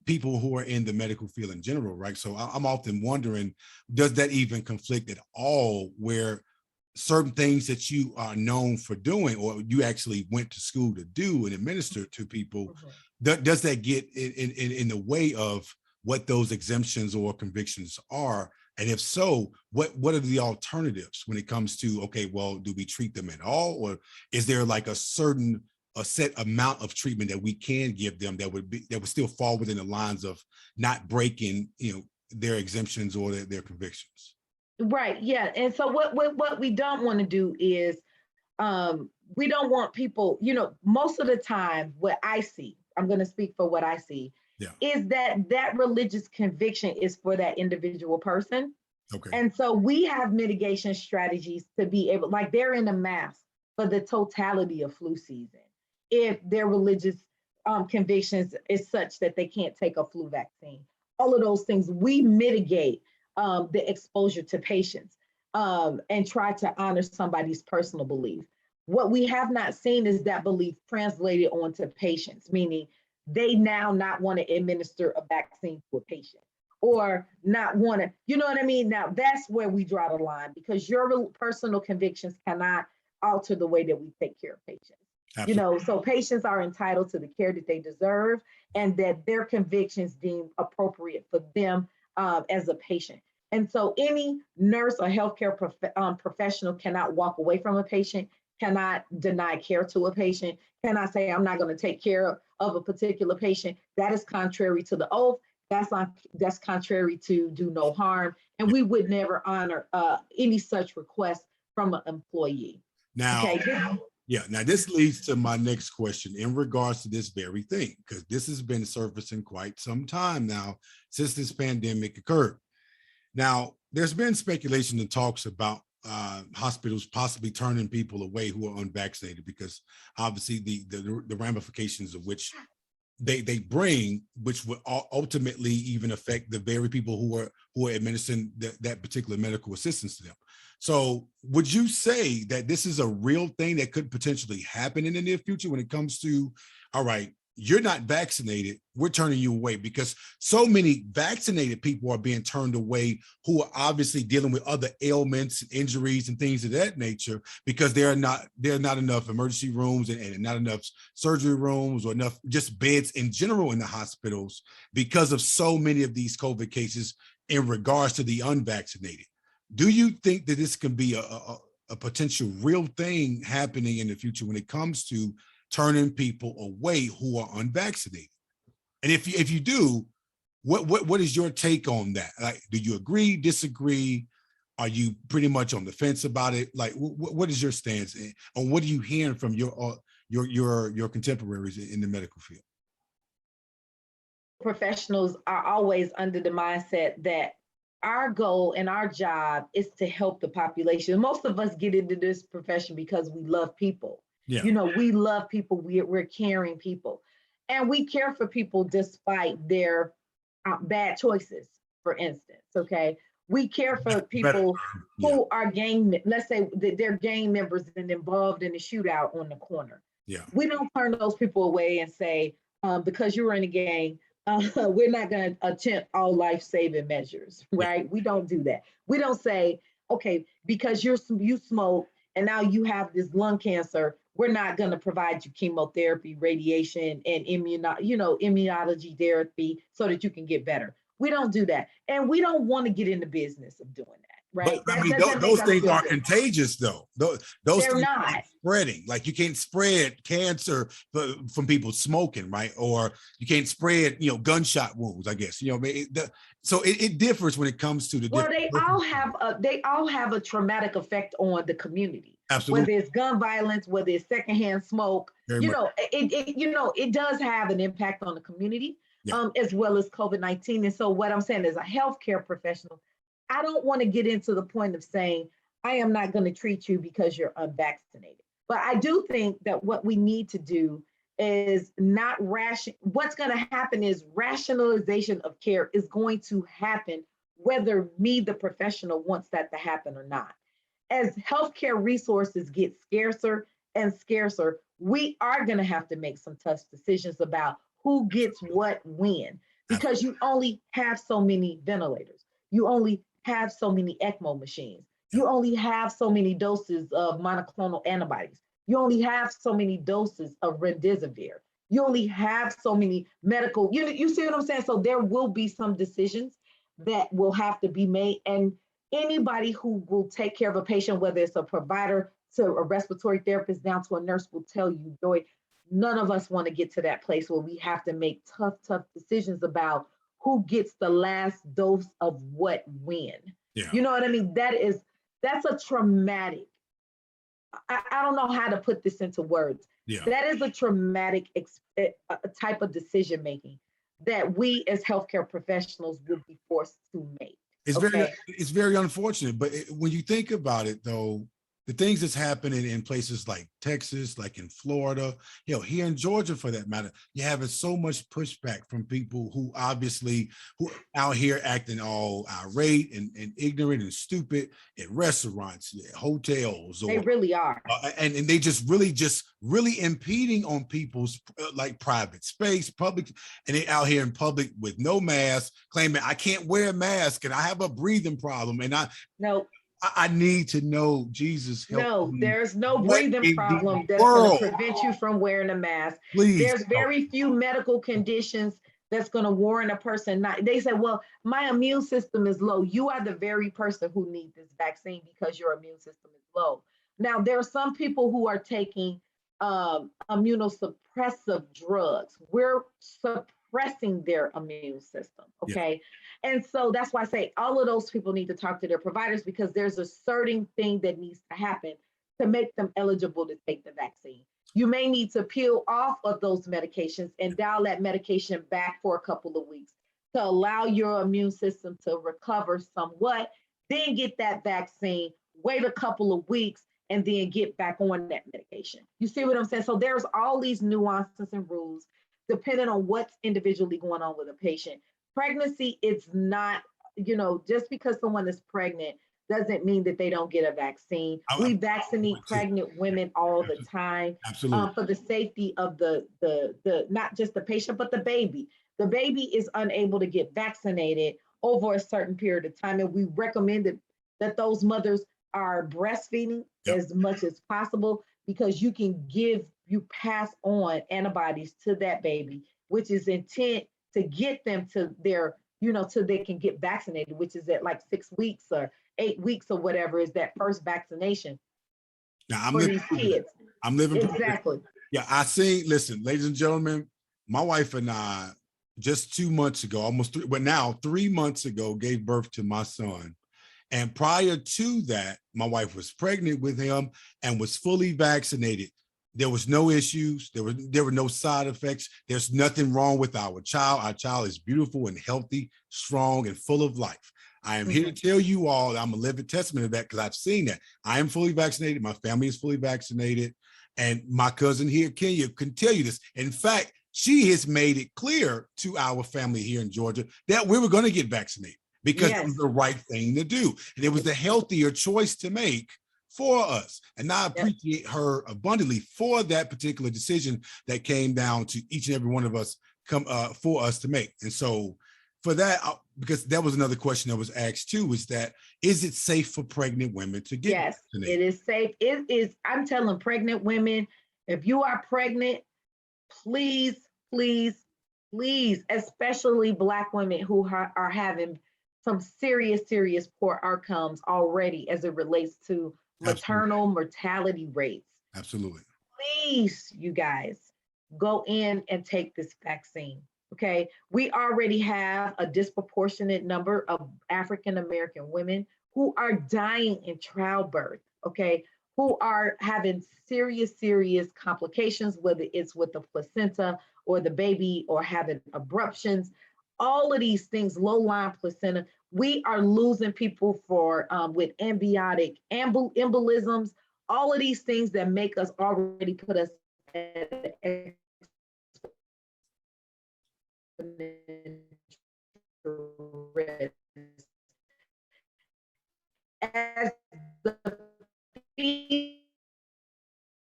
[SPEAKER 1] people who are in the medical field in general, right? So I'm often wondering, does that even conflict at all, where certain things that you are known for doing, or you actually went to school to do and administer to people, does that get in the way of what those exemptions or convictions are? And if so, what are the alternatives when it comes to, okay, well, do we treat them at all? Or is there like a set amount of treatment that we can give them that would still fall within the lines of not breaking, their exemptions or their convictions?
[SPEAKER 2] Right. Yeah. And so what we don't want to do is we don't want people, most of the time what I see, I'm going to speak for what I see, is that religious conviction is for that individual person. Okay. And so we have mitigation strategies to be able, like they're in a mask for the totality of flu season, if their religious convictions is such that they can't take a flu vaccine. All of those things, we mitigate the exposure to patients and try to honor somebody's personal belief. What we have not seen is that belief translated onto patients, meaning they now not want to administer a vaccine to a patient, or not want to, you know what I mean? Now that's where we draw the line, because your personal convictions cannot alter the way that we take care of patients.
[SPEAKER 1] Absolutely.
[SPEAKER 2] You know, so patients are entitled to the care that they deserve and that their convictions deem appropriate for them as a patient. And so any nurse or healthcare professional cannot walk away from a patient, cannot deny care to a patient, cannot say, I'm not going to take care of a particular patient. That is contrary to the oath. That's contrary to do no harm. And we would never honor any such request from an employee.
[SPEAKER 1] Now,
[SPEAKER 2] okay.
[SPEAKER 1] Now this leads to my next question in regards to this very thing, because this has been surfacing quite some time now since this pandemic occurred. Now, there's been speculation and talks about hospitals possibly turning people away who are unvaccinated, because obviously the ramifications of which they bring, which would ultimately even affect the very people who are administering that particular medical assistance to them. So would you say that this is a real thing that could potentially happen in the near future when it comes to, all right, you're not vaccinated, we're turning you away? Because so many vaccinated people are being turned away who are obviously dealing with other ailments, injuries, and things of that nature, because there are not enough emergency rooms and not enough surgery rooms or enough just beds in general in the hospitals because of so many of these COVID cases in regards to the unvaccinated. Do you think that this can be a potential real thing happening in the future when it comes to turning people away who are unvaccinated? And if you do, what is your take on that? Like, do you agree, disagree? Are you pretty much on the fence about it? Like, what is your stance on what are you hearing from your contemporaries in the medical field?
[SPEAKER 2] Professionals are always under the mindset that our goal and our job is to help the population. Most of us get into this profession because we love people.
[SPEAKER 1] Yeah.
[SPEAKER 2] You know, we love people. We're caring people, and we care for people despite their bad choices. For instance, okay, we care for people who are let's say that they're gang members and involved in a shootout on the corner.
[SPEAKER 1] Yeah,
[SPEAKER 2] we don't turn those people away and say, because you were in a gang, we're not going to attempt all life-saving measures, right? We don't do that. We don't say, okay, because you smoke and now you have this lung cancer, we're not going to provide you chemotherapy, radiation, and immunology therapy so that you can get better. We don't do that. And we don't want to get in the business of doing that. Right.
[SPEAKER 1] But I mean, those things aren't contagious, though. Those things
[SPEAKER 2] not
[SPEAKER 1] spreading. Like, you can't spread cancer from people smoking, right? Or you can't spread, gunshot wounds, I guess. So it differs when it comes to the.
[SPEAKER 2] Well, they all have a traumatic effect on the community.
[SPEAKER 1] Absolutely.
[SPEAKER 2] Whether it's gun violence, whether it's secondhand smoke, it does have an impact on the community, as well as COVID-19. And so what I'm saying as a healthcare professional, I don't want to get into the point of saying, I am not going to treat you because you're unvaccinated. But I do think that what we need to do is not what's going to happen is rationalization of care is going to happen whether me, the professional, wants that to happen or not. As healthcare resources get scarcer and scarcer, we are going to have to make some tough decisions about who gets what when, because you only have so many ventilators. You only have so many ECMO machines. You only have so many doses of monoclonal antibodies. You only have so many doses of remdesivir. You only have so many medical, you see what I'm saying? So there will be some decisions that will have to be made. And anybody who will take care of a patient, whether it's a provider to a respiratory therapist down to a nurse, will tell you, Joy, none of us want to get to that place where we have to make tough decisions about who gets the last dose of what when. Yeah. You know what I mean? That's a traumatic, I don't know how to put this into words. Yeah. That is a traumatic type of decision making that we as healthcare professionals will be forced to make.
[SPEAKER 1] It's very unfortunate, but when you think about it, though, the things that's happening in places like Texas, like in Florida, here in Georgia, for that matter, you're having so much pushback from people who obviously who out here acting all irate and ignorant and stupid at restaurants, hotels. They
[SPEAKER 2] really are.
[SPEAKER 1] And they just really impeding on people's like private space, public, and they out here in public with no mask, claiming I can't wear a mask and I have a breathing problem. And I need to know, Jesus, help
[SPEAKER 2] No,
[SPEAKER 1] me.
[SPEAKER 2] there's no
[SPEAKER 1] What
[SPEAKER 2] breathing
[SPEAKER 1] in the
[SPEAKER 2] problem that's going to
[SPEAKER 1] world?
[SPEAKER 2] prevent you from wearing a mask.
[SPEAKER 1] Please
[SPEAKER 2] There's
[SPEAKER 1] help.
[SPEAKER 2] very few medical conditions that's going to warrant a person not. They say, well, my immune system is low. You are the very person who needs this vaccine because your immune system is low. Now, there are some people who are taking immunosuppressive drugs. We're suppressing their immune system.
[SPEAKER 1] Yeah.
[SPEAKER 2] Okay. And so that's why I say all of those people need to talk to their providers, because there's a certain thing that needs to happen to make them eligible to take the vaccine. You may need to peel off of those medications and dial that medication back for a couple of weeks to allow your immune system to recover somewhat, then get that vaccine, wait a couple of weeks, and then get back on that medication. You see what I'm saying? So there's all these nuances and rules depending on what's individually going on with a patient. Pregnancy is not, just because someone is pregnant doesn't mean that they don't get a vaccine. We vaccinate pregnant women all the time
[SPEAKER 1] Absolutely.
[SPEAKER 2] for the safety of the not just the patient, but the baby. The baby is unable to get vaccinated over a certain period of time. And we recommend that those mothers are breastfeeding
[SPEAKER 1] Yep.
[SPEAKER 2] as much as possible, because you pass on antibodies to that baby, which is intent to get them to their, till they can get vaccinated, which is at like 6 weeks or 8 weeks or whatever is that first vaccination
[SPEAKER 1] Now
[SPEAKER 2] for these kids.
[SPEAKER 1] I'm living.
[SPEAKER 2] Exactly.
[SPEAKER 1] Yeah, listen, ladies and gentlemen, my wife and I just 2 months ago, almost 3 months ago, gave birth to my son. And prior to that, my wife was pregnant with him and was fully vaccinated. There was no issues. There were no side effects. There's nothing wrong with our child. Our child is beautiful and healthy, strong, and full of life. I am here to tell you all that I'm a living testament of that, because I've seen that. I am fully vaccinated. My family is fully vaccinated. And my cousin here, Kenya, can tell you this. In fact, she has made it clear to our family here in Georgia that we were going to get vaccinated, because it was the right thing to do. And it was the healthier choice to make for us. And I appreciate her abundantly for that particular decision that came down to each and every one of us for us to make. And so for that, because that was another question that was asked too, is it safe for pregnant women to get vaccinated?
[SPEAKER 2] It is safe. It is. I'm telling pregnant women, if you are pregnant, please, please, please, especially Black women who are having some serious poor outcomes already as it relates to maternal mortality rates.
[SPEAKER 1] Absolutely.
[SPEAKER 2] Please, you guys, go in and take this vaccine. Okay, we already have a disproportionate number of African American women who are dying in childbirth, okay, who are having serious complications, whether it's with the placenta or the baby or having abruptions, all of these things, low-lying placenta. We are losing people with ambiotic embolisms, all of these things that make us already put us at risk. As the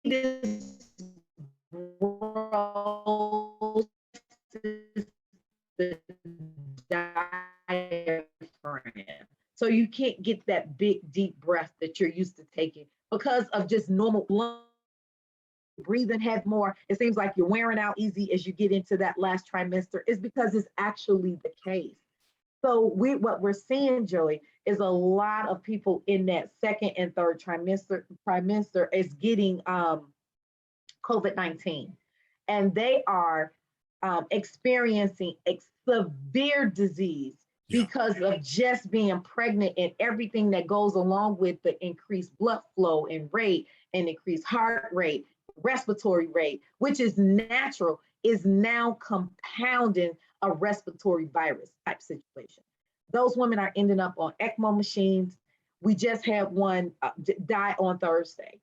[SPEAKER 2] fetus grows, the diaphragm. So you can't get that big, deep breath that you're used to taking because of just normal lung breathing heavy more. It seems like you're wearing out easy as you get into that last trimester. Is because it's actually the case. So what we're seeing, Joey, is a lot of people in that second and third trimester is getting COVID-19, and they are experiencing severe disease because of just being pregnant and everything that goes along with the increased blood flow and rate and increased heart rate, respiratory rate, which is natural, is now compounding a respiratory virus type situation. Those women are ending up on ECMO machines. We just had one die on Thursday.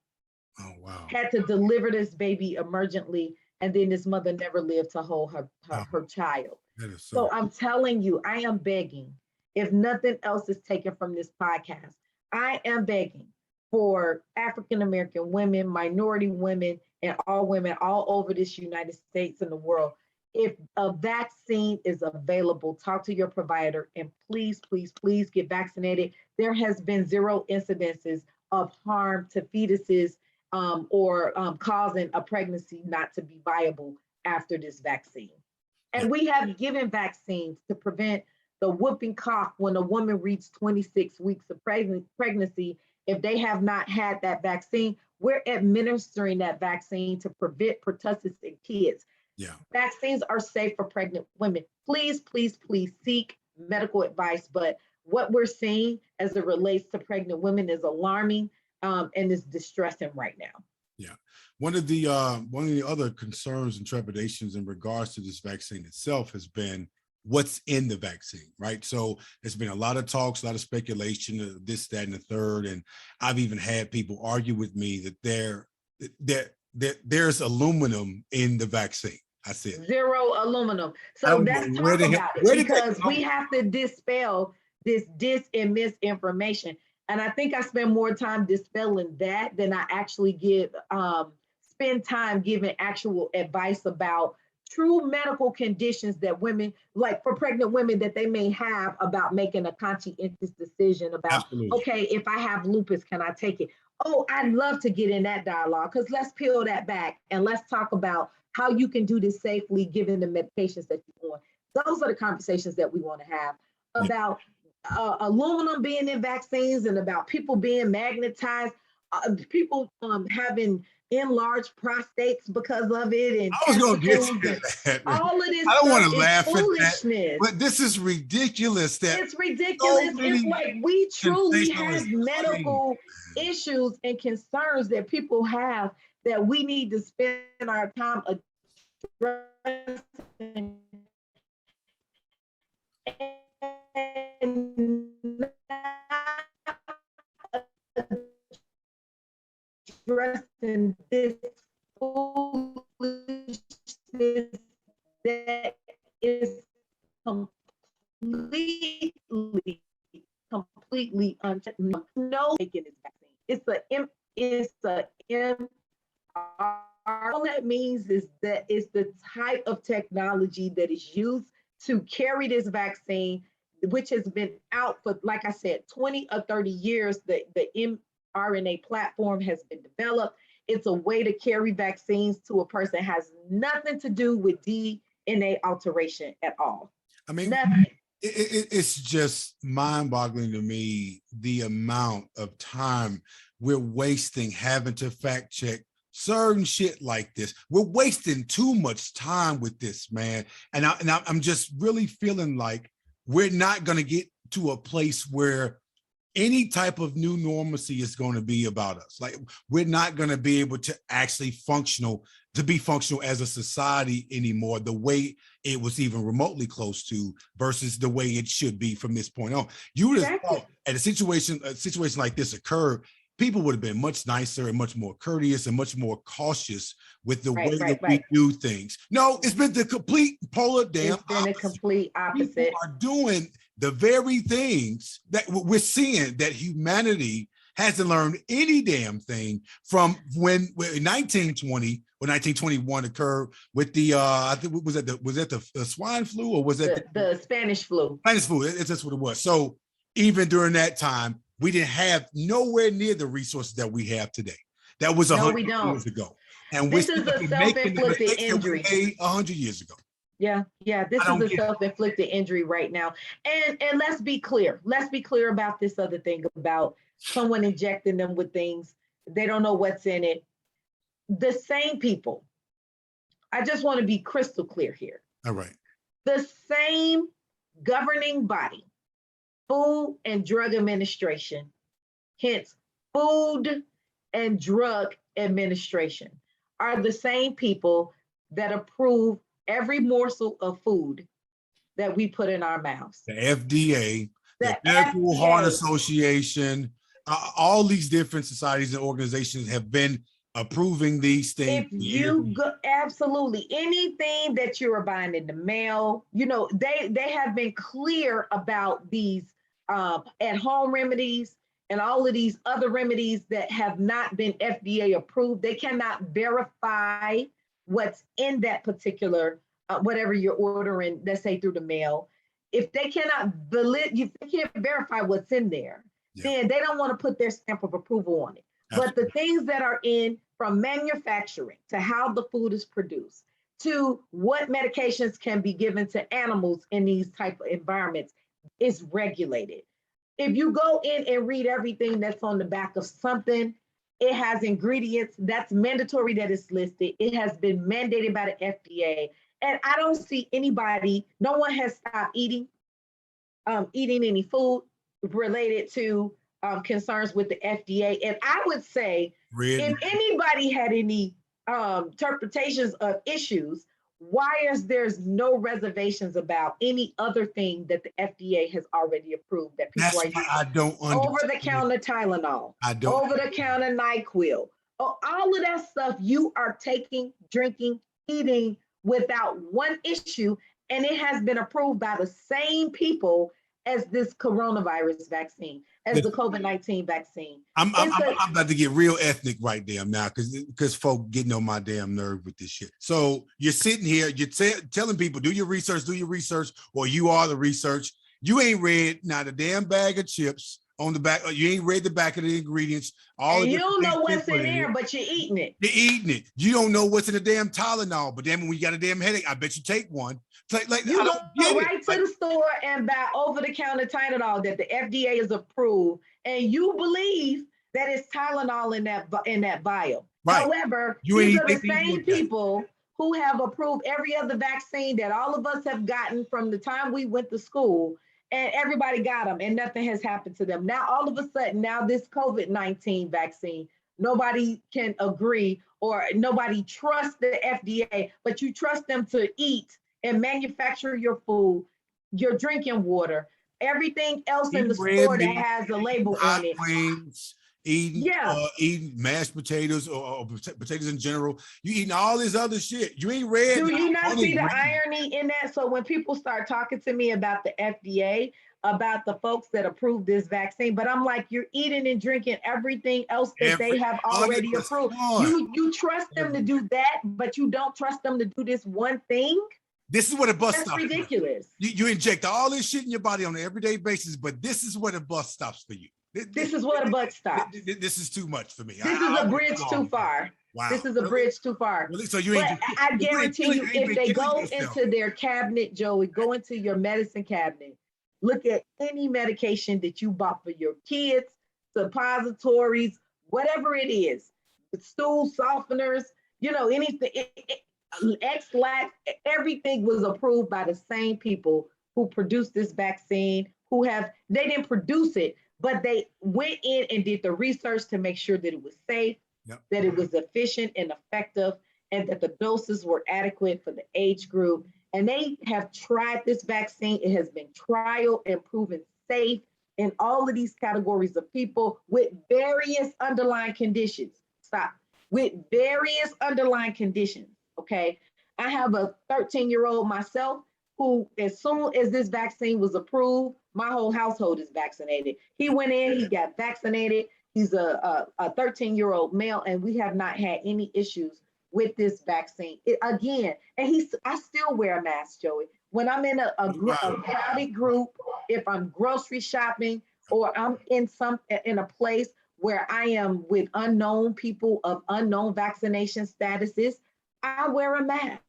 [SPEAKER 1] Oh, wow.
[SPEAKER 2] Had to deliver this baby emergently, and then this mother never lived to hold her child. So I'm telling you, I am begging, if nothing else is taken from this podcast, I am begging for African-American women, minority women, and all women all over this United States and the world, If a vaccine is available, talk to your provider and please, please, please get vaccinated. There has been 0 incidences of harm to fetuses or causing a pregnancy not to be viable after this vaccine.
[SPEAKER 1] Yeah.
[SPEAKER 2] And we have given vaccines to prevent the whooping cough when a woman reaches 26 weeks of pregnancy. If they have not had that vaccine, we're administering that vaccine to prevent pertussis in kids.
[SPEAKER 1] Yeah.
[SPEAKER 2] Vaccines are safe for pregnant women. Please, please, please seek medical advice. But what we're seeing as it relates to pregnant women is alarming and is distressing right now.
[SPEAKER 1] Yeah. One of the other concerns and trepidations in regards to this vaccine itself has been what's in the vaccine, right? So there's been a lot of talks, a lot of speculation of this, that, and the third. And I've even had people argue with me that there's aluminum in the vaccine. I said
[SPEAKER 2] 0 aluminum. So let's talk about it because we have to dispel this dis and misinformation. And I think I spend more time dispelling that than I actually spend time giving actual advice about true medical conditions that women, like for pregnant women, that they may have about making a conscientious decision about,
[SPEAKER 1] Absolutely.
[SPEAKER 2] Okay, if I have lupus, can I take it? Oh, I'd love to get in that dialogue because let's peel that back and let's talk about how you can do this safely given the medications that you're on. Those are the conversations that we want to have about aluminum being in vaccines and about people being magnetized, people having enlarged prostates because of it. And
[SPEAKER 1] I was going to get to that.
[SPEAKER 2] All of this
[SPEAKER 1] I don't want to
[SPEAKER 2] stuff
[SPEAKER 1] laugh
[SPEAKER 2] is
[SPEAKER 1] at
[SPEAKER 2] foolishness.
[SPEAKER 1] that, but this is ridiculous.
[SPEAKER 2] It's ridiculous. It's like we truly have
[SPEAKER 1] sensationalist
[SPEAKER 2] medical issues and concerns that people have that we need to spend our time addressing and addressing this foolishness that is completely no taking this vaccine. It's the MR. All that means is that it's the type of technology that is used to carry this vaccine, which has been out for, like I said, 20 or 30 years. The mRNA platform has been developed. It's a way to carry vaccines to a person. It has nothing to do with DNA alteration at all.
[SPEAKER 1] I mean,
[SPEAKER 2] nothing.
[SPEAKER 1] It's just mind-boggling to me the amount of time we're wasting having to fact check certain shit like this. We're wasting too much time with this, man. And I'm just really feeling like we're not going to get to a place where any type of new normalcy is going to be about us. Like, we're not going to be able to actually be functional as a society anymore, the way it was even remotely close to versus the way it should be from this point on. You would have thought at a situation like this occurred, people would have been much nicer and much more courteous and much more cautious with the way that we do things. No, it's been the complete polar damn opposite.
[SPEAKER 2] It's been a complete opposite.
[SPEAKER 1] People are doing the very things that we're seeing that humanity hasn't learned any damn thing from when 1920 or 1921 occurred with the I think was that the swine flu or was that
[SPEAKER 2] the Spanish flu?
[SPEAKER 1] Spanish flu. That's what it was. So even during that time, we didn't have nowhere near the resources that we have today. That was 100 years ago. And
[SPEAKER 2] this is a self-inflicted injury.
[SPEAKER 1] 100 years ago.
[SPEAKER 2] Yeah, this is a self-inflicted injury right now. And let's be clear. Let's be clear about this other thing about someone injecting them with things. They don't know what's in it. The same people. I just want to be crystal clear here.
[SPEAKER 1] All right.
[SPEAKER 2] The same governing body, Food and Drug Administration, hence Food and Drug Administration, are the same people that approve every morsel of food that we put in our mouths.
[SPEAKER 1] The FDA, the Medical Heart Association, all these different societies and organizations have been approving these things.
[SPEAKER 2] If you go, absolutely anything that you're buying in the mail, they have been clear about these at-home remedies and all of these other remedies that have not been FDA approved. They cannot verify what's in that particular whatever you're ordering, let's say through the mail, if they cannot if they can't verify what's in there, then they don't want to put their stamp of approval on it. But the things that are in, from manufacturing to how the food is produced, to what medications can be given to animals in these type of environments, is regulated. If you go in and read everything that's on the back of something, it has ingredients that's mandatory that is listed. It has been mandated by the FDA. And I don't see anybody, no one has stopped eating any food related to concerns with the FDA. And I would say, if anybody had any interpretations of issues, why is there's no reservations about any other thing that the FDA has already approved that people are using?
[SPEAKER 1] I don't understand.
[SPEAKER 2] Over-the-counter Tylenol, over-the-counter NyQuil, all of that stuff you are taking, drinking, eating without one issue, and it has been approved by the same people as this coronavirus vaccine, as the COVID-19 vaccine.
[SPEAKER 1] I'm about to get real ethnic right there now, because folk getting on my damn nerve with this shit. So you're sitting here, you're telling people, do your research, or you are the research. You ain't read not a damn bag of chips on the back. You ain't read the back of the ingredients.
[SPEAKER 2] And you don't know what's in there, but you're eating it.
[SPEAKER 1] You're eating it. You don't know what's in the damn Tylenol, but then when you got a damn headache, I bet you take one. Like
[SPEAKER 2] you go right to the store and buy over-the-counter Tylenol that the FDA has approved, and you believe that it's Tylenol in that vial. Right. However, these are the same people who have approved every other vaccine that all of us have gotten from the time we went to school, and everybody got them, and nothing has happened to them. Now, all of a sudden, now this COVID-19 vaccine, nobody can agree, or nobody trusts the FDA, but you trust them to eat and manufacture your food, your drinking water, everything else in the store that has a label on it.
[SPEAKER 1] Eating mashed potatoes or potatoes in general. You eating all this other shit. You ain't read.
[SPEAKER 2] Do you not see the irony in that? So when people start talking to me about the FDA, about the folks that approved this vaccine, but I'm like, you're eating and drinking everything else that they have already approved. You trust them to do that, but you don't trust them to do this one thing?
[SPEAKER 1] This is what a bus stops.
[SPEAKER 2] That's ridiculous.
[SPEAKER 1] You inject all this shit in your body on an everyday basis, but this is what a bus stops for you.
[SPEAKER 2] This is what a bus stops.
[SPEAKER 1] This is too much for me.
[SPEAKER 2] This is a bridge too far. Wow. This is a bridge too far.
[SPEAKER 1] Really? So you ain't.
[SPEAKER 2] I guarantee you, if they go into their cabinet, Joey, go into your medicine cabinet, look at any medication that you bought for your kids, suppositories, whatever it is, stool softeners, anything. X-Lax, everything was approved by the same people who produced this vaccine, they didn't produce it, but they went in and did the research to make sure that it was safe, that it was efficient and effective, and that the doses were adequate for the age group. And they have tried this vaccine. It has been trialed and proven safe in all of these categories of people with various underlying conditions. With various underlying conditions. Okay, I have a 13-year-old myself who, as soon as this vaccine was approved, my whole household is vaccinated. He went in, he got vaccinated. He's a 13-year-old male, and we have not had any issues with this vaccine. I still wear a mask, Joey. When I'm in a crowded group, if I'm grocery shopping, or I'm in a place where I am with unknown people of unknown vaccination statuses, I wear a mask.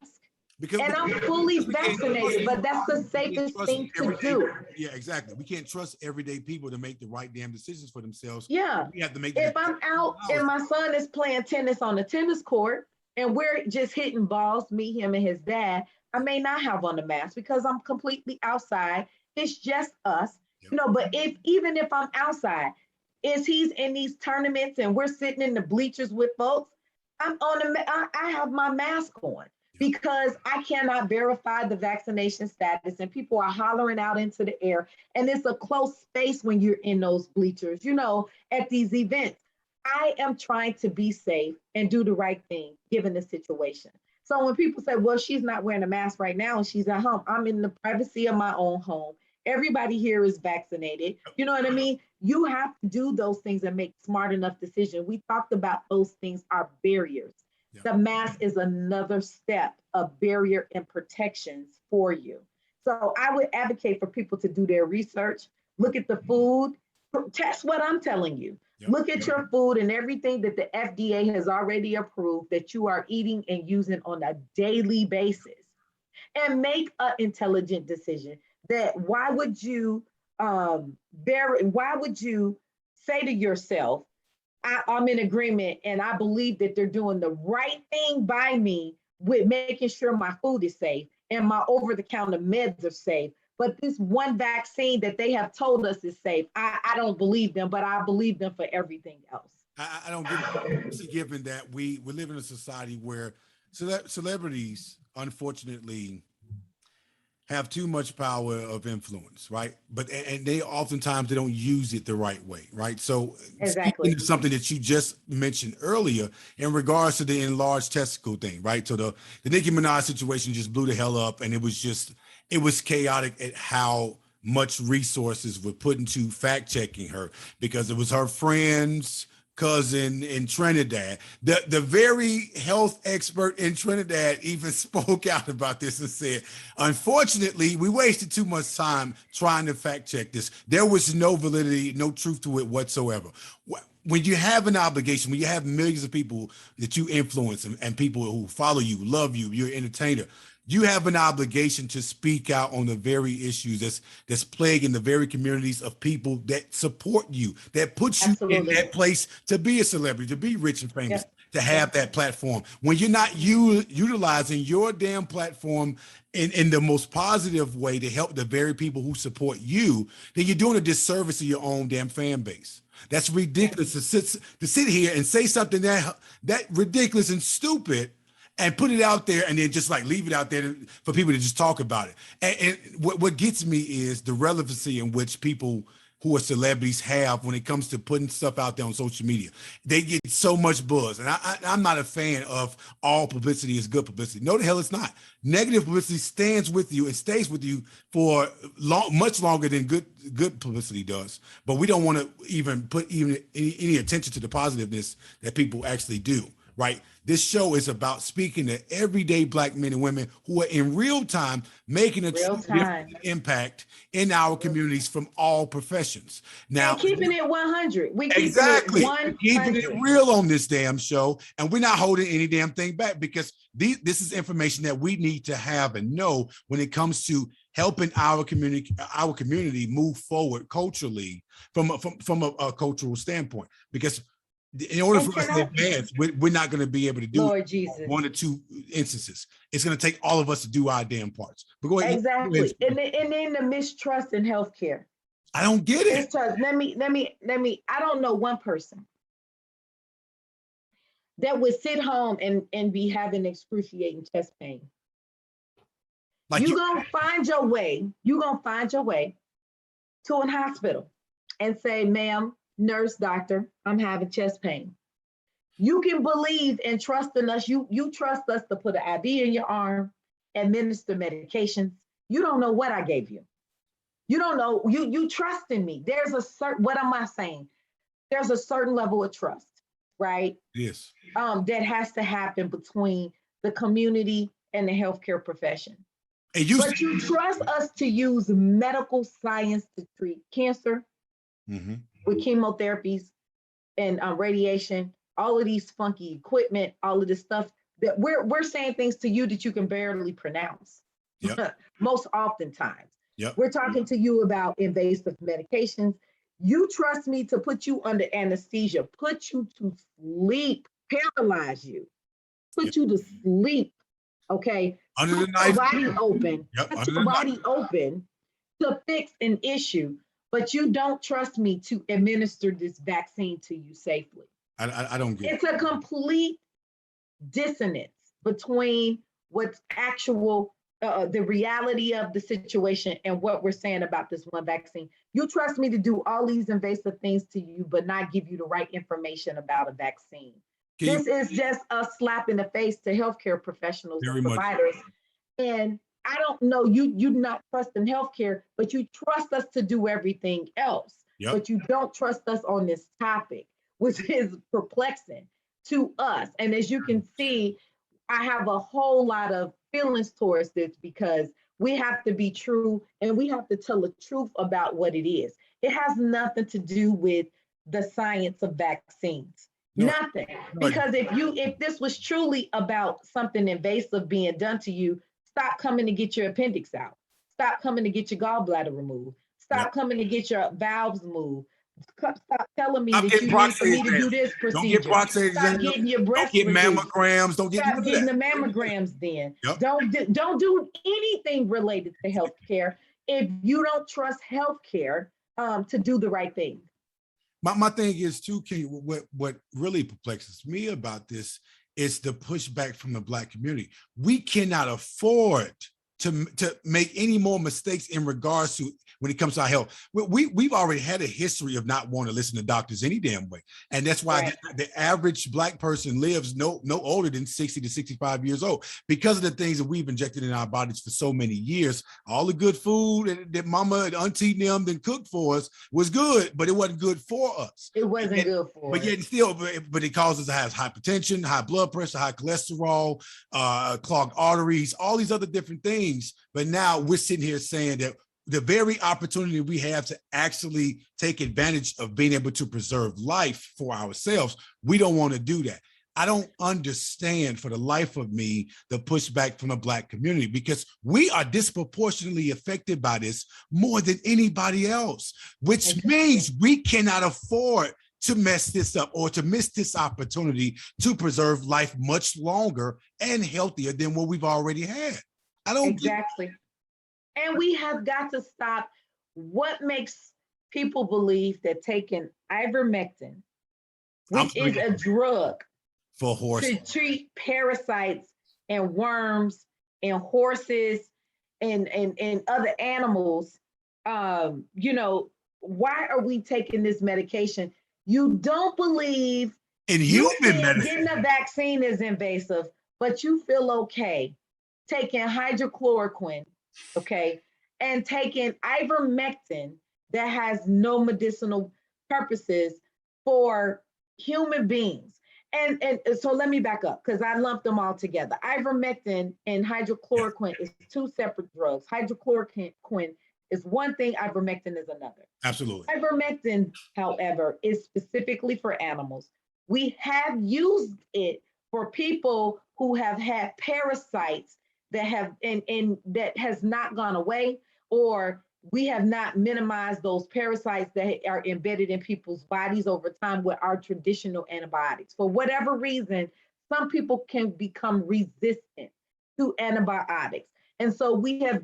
[SPEAKER 2] And I'm fully vaccinated, but that's the safest thing to do.
[SPEAKER 1] Yeah, exactly. We can't trust everyday people to make the right damn decisions for themselves.
[SPEAKER 2] Yeah.
[SPEAKER 1] We have to make.
[SPEAKER 2] If I'm out and my son is playing tennis on the tennis court and we're just hitting balls, me, him, and his dad, I may not have on a mask because I'm completely outside. It's just us, but even if I'm outside, he's in these tournaments and we're sitting in the bleachers with folks, I have my mask on because I cannot verify the vaccination status, and people are hollering out into the air, and it's a close space when you're in those bleachers, at these events. I am trying to be safe and do the right thing given the situation. So when people say, well, she's not wearing a mask right now and she's at home, I'm in the privacy of my own home. Everybody here is vaccinated. You know what I mean? You have to do those things and make smart enough decisions. We talked about those things are barriers.
[SPEAKER 1] Yep.
[SPEAKER 2] The mask is another step of barrier and protections for you. So I would advocate for people to do their research, look at the food, test what I'm telling you.
[SPEAKER 1] Yep.
[SPEAKER 2] Look at your food and everything that the FDA has already approved that you are eating and using on a daily basis, and make an intelligent decision. That why would you say to yourself, I'm in agreement and I believe that they're doing the right thing by me with making sure my food is safe and my over-the-counter meds are safe. But this one vaccine that they have told us is safe, I don't believe them, but I believe them for everything else.
[SPEAKER 1] I don't get it. Especially given that we live in a society where celebrities, unfortunately, have too much power of influence, right? But and they oftentimes they don't use it the right way, right? So
[SPEAKER 2] Exactly.
[SPEAKER 1] speaking to something that you just mentioned earlier in regards to the enlarged testicle thing, right? So the Nicki Minaj situation just blew the hell up, and it was chaotic at how much resources were put into fact checking her because it was her friends cousin in Trinidad. The very health expert in Trinidad even spoke out about this and said, unfortunately, we wasted too much time trying to fact check this. There was no validity, no truth to it whatsoever. When you have an obligation, when you have millions of people that you influence and people who follow you, love you, you're an entertainer, you have an obligation to speak out on the very issues that's plaguing the very communities of people that support you, that puts you in that place to be a celebrity, to be rich and famous, to have that platform. When you're not utilizing your damn platform in the most positive way to help the very people who support you, then you're doing a disservice to your own damn fan base. That's ridiculous to sit here and say something that ridiculous and stupid and put it out there and then just like leave it out there for people to just talk about it. And what gets me is the relevancy in which people who are celebrities have when it comes to putting stuff out there on social media. They get so much buzz. And I'm not a fan of all publicity is good publicity. No, the hell it's not. Negative publicity stands with you and stays with you for much longer than good publicity does. But we don't want to even put any attention to the positiveness that people actually do. Right. This show is about speaking to everyday Black men and women who are in real time making a true impact in our communities from all professions. Now,
[SPEAKER 2] and keeping it 100.
[SPEAKER 1] Keeping it real on this damn show. And we're not holding any damn thing back because this is information that we need to have and know when it comes to helping our community move forward culturally from a cultural standpoint. Because in order for us to advance, we're not going to be able to do one or two instances. It's going to take all of us to do our damn parts. But go ahead.
[SPEAKER 2] Exactly. And then the mistrust in healthcare.
[SPEAKER 1] I don't get it.
[SPEAKER 2] Mistrust. Let me. I don't know one person that would sit home and be having excruciating chest pain. Like you're gonna find your way. You're gonna find your way to a hospital and say, ma'am, nurse, doctor, I'm having chest pain. You can believe and trust in us. You trust us to put an IV in your arm, administer medications. You don't know what I gave you. You don't know, you trust in me. There's a certain, what am I saying? There's a certain level of trust, right?
[SPEAKER 1] Yes.
[SPEAKER 2] That has to happen between the community and the healthcare profession. But you trust us to use medical science to treat cancer, with chemotherapies and radiation, all of these funky equipment, all of this stuff that we're saying things to you that you can barely pronounce. Most oftentimes. We're talking to you about invasive medications. You trust me to put you under anesthesia, put you to sleep, paralyze you, put you to sleep, okay?
[SPEAKER 1] Under the knife.
[SPEAKER 2] Your body open, put your body open to fix an issue. But you don't trust me to administer this vaccine to you safely.
[SPEAKER 1] I don't get it.
[SPEAKER 2] It's a complete dissonance between what's actual, the reality of the situation and what we're saying about this one vaccine. You trust me to do all these invasive things to you, but not give you the right information about a vaccine. This is just a slap in the face to healthcare professionals and providers. And I don't know, you not trust in healthcare, but you trust us to do everything else. But you don't trust us on this topic, which is perplexing to us. And as you can see, I have a whole lot of feelings towards this because we have to be true and we have to tell the truth about what it is. It has nothing to do with the science of vaccines.
[SPEAKER 1] No,
[SPEAKER 2] Nothing. Because if this was truly about something invasive being done to you, stop coming to get your appendix out. Stop coming to get your gallbladder removed. Stop coming to get your valves moved. Stop telling me that you need for me to do this procedure.
[SPEAKER 1] Don't get prostate
[SPEAKER 2] Stop
[SPEAKER 1] exams.
[SPEAKER 2] getting your breast
[SPEAKER 1] Don't get
[SPEAKER 2] reduced.
[SPEAKER 1] mammograms. Don't get
[SPEAKER 2] Stop getting the mammograms then.
[SPEAKER 1] Yep.
[SPEAKER 2] Don't do anything related to healthcare if you don't trust healthcare to do the right thing.
[SPEAKER 1] My thing is too, King, what really perplexes me about this is the pushback from the Black community. We cannot afford to make any more mistakes in regards to when it comes to our health. We've already had a history of not wanting to listen to doctors any damn way. And that's why the average Black person lives no older than 60 to 65 years old because of the things that we've injected in our bodies for so many years. All the good food that mama and auntie and them then cooked for us was good, but it wasn't good for us.
[SPEAKER 2] It wasn't good for us.
[SPEAKER 1] But yet still, but it causes us to have hypertension, high blood pressure, high cholesterol, clogged arteries, all these other different things. But now we're sitting here saying that the very opportunity we have to actually take advantage of being able to preserve life for ourselves, we don't want to do that. I don't understand for the life of me the pushback from the Black community because we are disproportionately affected by this more than anybody else, which means we cannot afford to mess this up or to miss this opportunity to preserve life much longer and healthier than what we've already had. I don't
[SPEAKER 2] exactly. And we have got to stop what makes people believe that taking ivermectin, which is a drug
[SPEAKER 1] for horses
[SPEAKER 2] to treat parasites and worms and horses and other animals. You know, why are we taking this medication? You don't believe
[SPEAKER 1] in human medicine.
[SPEAKER 2] Getting a vaccine is invasive, but you feel okay taking hydrochloroquine, okay, and taking ivermectin that has no medicinal purposes for human beings. And so let me back up because I lumped them all together. Ivermectin and hydrochloroquine is two separate drugs. Hydrochloroquine is one thing, ivermectin is another.
[SPEAKER 1] Absolutely.
[SPEAKER 2] Ivermectin, however, is specifically for animals. We have used it for people who have had parasites that have and that has not gone away, or we have not minimized those parasites that are embedded in people's bodies over time with our traditional antibiotics. For whatever reason, some people can become resistant to antibiotics. And so we have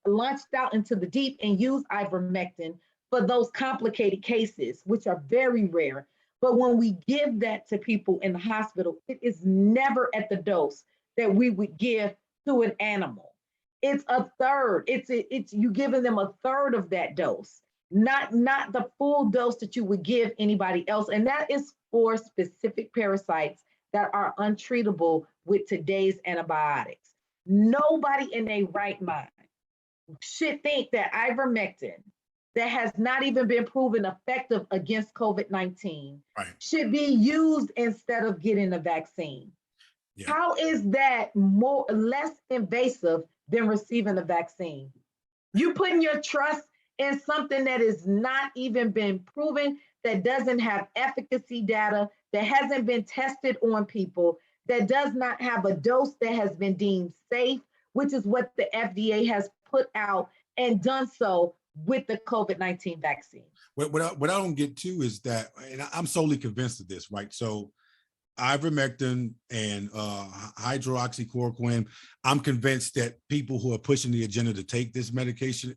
[SPEAKER 2] launched out into the deep and used ivermectin for those complicated cases, which are very rare. But when we give that to people in the hospital, it is never at the dose that we would give to an animal. It's a third. It's you giving them a third of that dose, not the full dose that you would give anybody else. And that is for specific parasites that are untreatable with today's antibiotics. Nobody in their right mind should think that ivermectin, that has not even been proven effective against COVID-19, should be used instead of getting a vaccine. Yeah. How is that less invasive than receiving a vaccine? You putting your trust in something that has not even been proven, that doesn't have efficacy data, that hasn't been tested on people, that does not have a dose that has been deemed safe, which is what the FDA has put out and done so with the COVID-19 vaccine.
[SPEAKER 1] What I don't get to is that, and I'm solely convinced of this, right? So ivermectin and hydroxychloroquine, I'm convinced that people who are pushing the agenda to take this medication,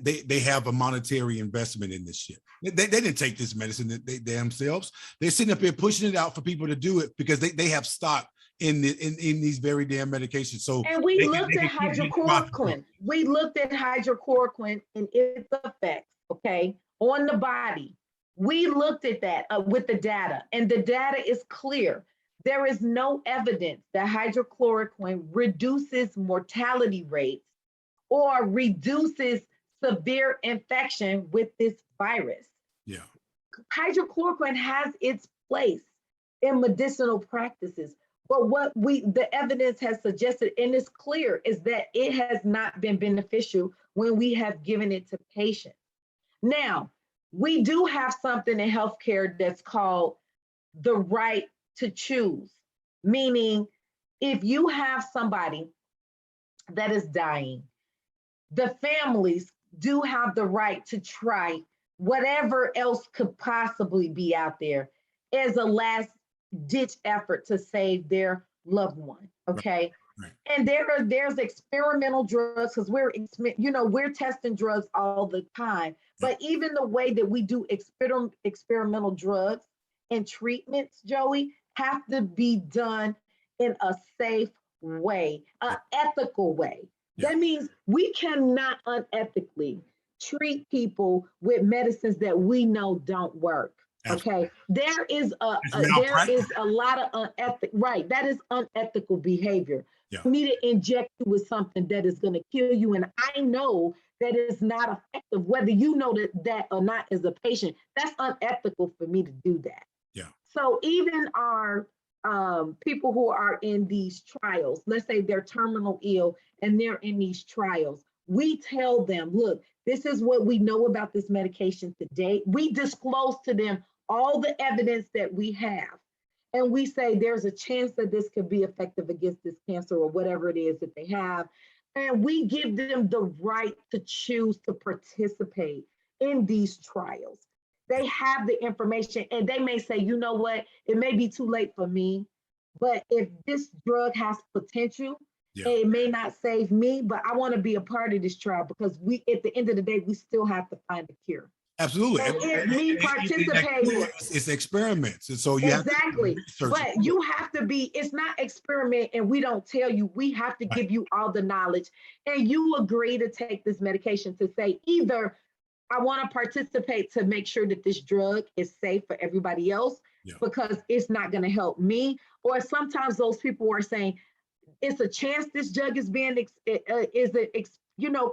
[SPEAKER 1] they have a monetary investment in this shit. They didn't take this medicine they themselves. They're sitting up here pushing it out for people to do it because they have stock in these very damn medications. So
[SPEAKER 2] and we looked at hydrochloroquine. We looked at hydrochloroquine and its effects, okay, on the body. We looked at that with the data, and the data is clear. There is no evidence that hydrochloroquine reduces mortality rates or reduces severe infection with this virus.
[SPEAKER 1] Yeah.
[SPEAKER 2] Hydrochloroquine has its place. in medicinal practices. But what the evidence has suggested, and it's clear, is that it has not been beneficial when we have given it to patients. Now, we do have something in healthcare that's called the right to choose, meaning if you have somebody that is dying, the families do have the right to try whatever else could possibly be out there as a last ditch effort to save their loved one. Okay.
[SPEAKER 1] Right.
[SPEAKER 2] And there's experimental drugs, because we're testing drugs all the time. But even the way that we do experimental drugs and treatments, Joey, have to be done in a safe way, an ethical way. That means we cannot unethically treat people with medicines that we know don't work.
[SPEAKER 1] Absolutely.
[SPEAKER 2] Okay, there is a lot of unethical, right? That is unethical behavior.
[SPEAKER 1] Yeah.
[SPEAKER 2] For me to inject you with something that is going to kill you, and I know that it's not effective, whether you know that or not as a patient, that's unethical for me to do that.
[SPEAKER 1] Yeah.
[SPEAKER 2] So even our people who are in these trials, let's say they're terminal ill and they're in these trials, we tell them, look, this is what we know about this medication today. We disclose to them all the evidence that we have. And we say there's a chance that this could be effective against this cancer or whatever it is that they have. And we give them the right to choose to participate in these trials. They have the information, and they may say, you know what, it may be too late for me, but if this drug has potential, it may not save me, but I want to be a part of this trial, because at the end of the day, we still have to find a cure.
[SPEAKER 1] Absolutely.
[SPEAKER 2] So if me participating,
[SPEAKER 1] it's experiments. And so you
[SPEAKER 2] exactly. But you have to be, it's not experiment and we don't tell you, we have to give you all the knowledge, and you agree to take this medication to say either I want to participate to make sure that this drug is safe for everybody else because it's not going to help me. Or sometimes those people are saying it's a chance this drug is being,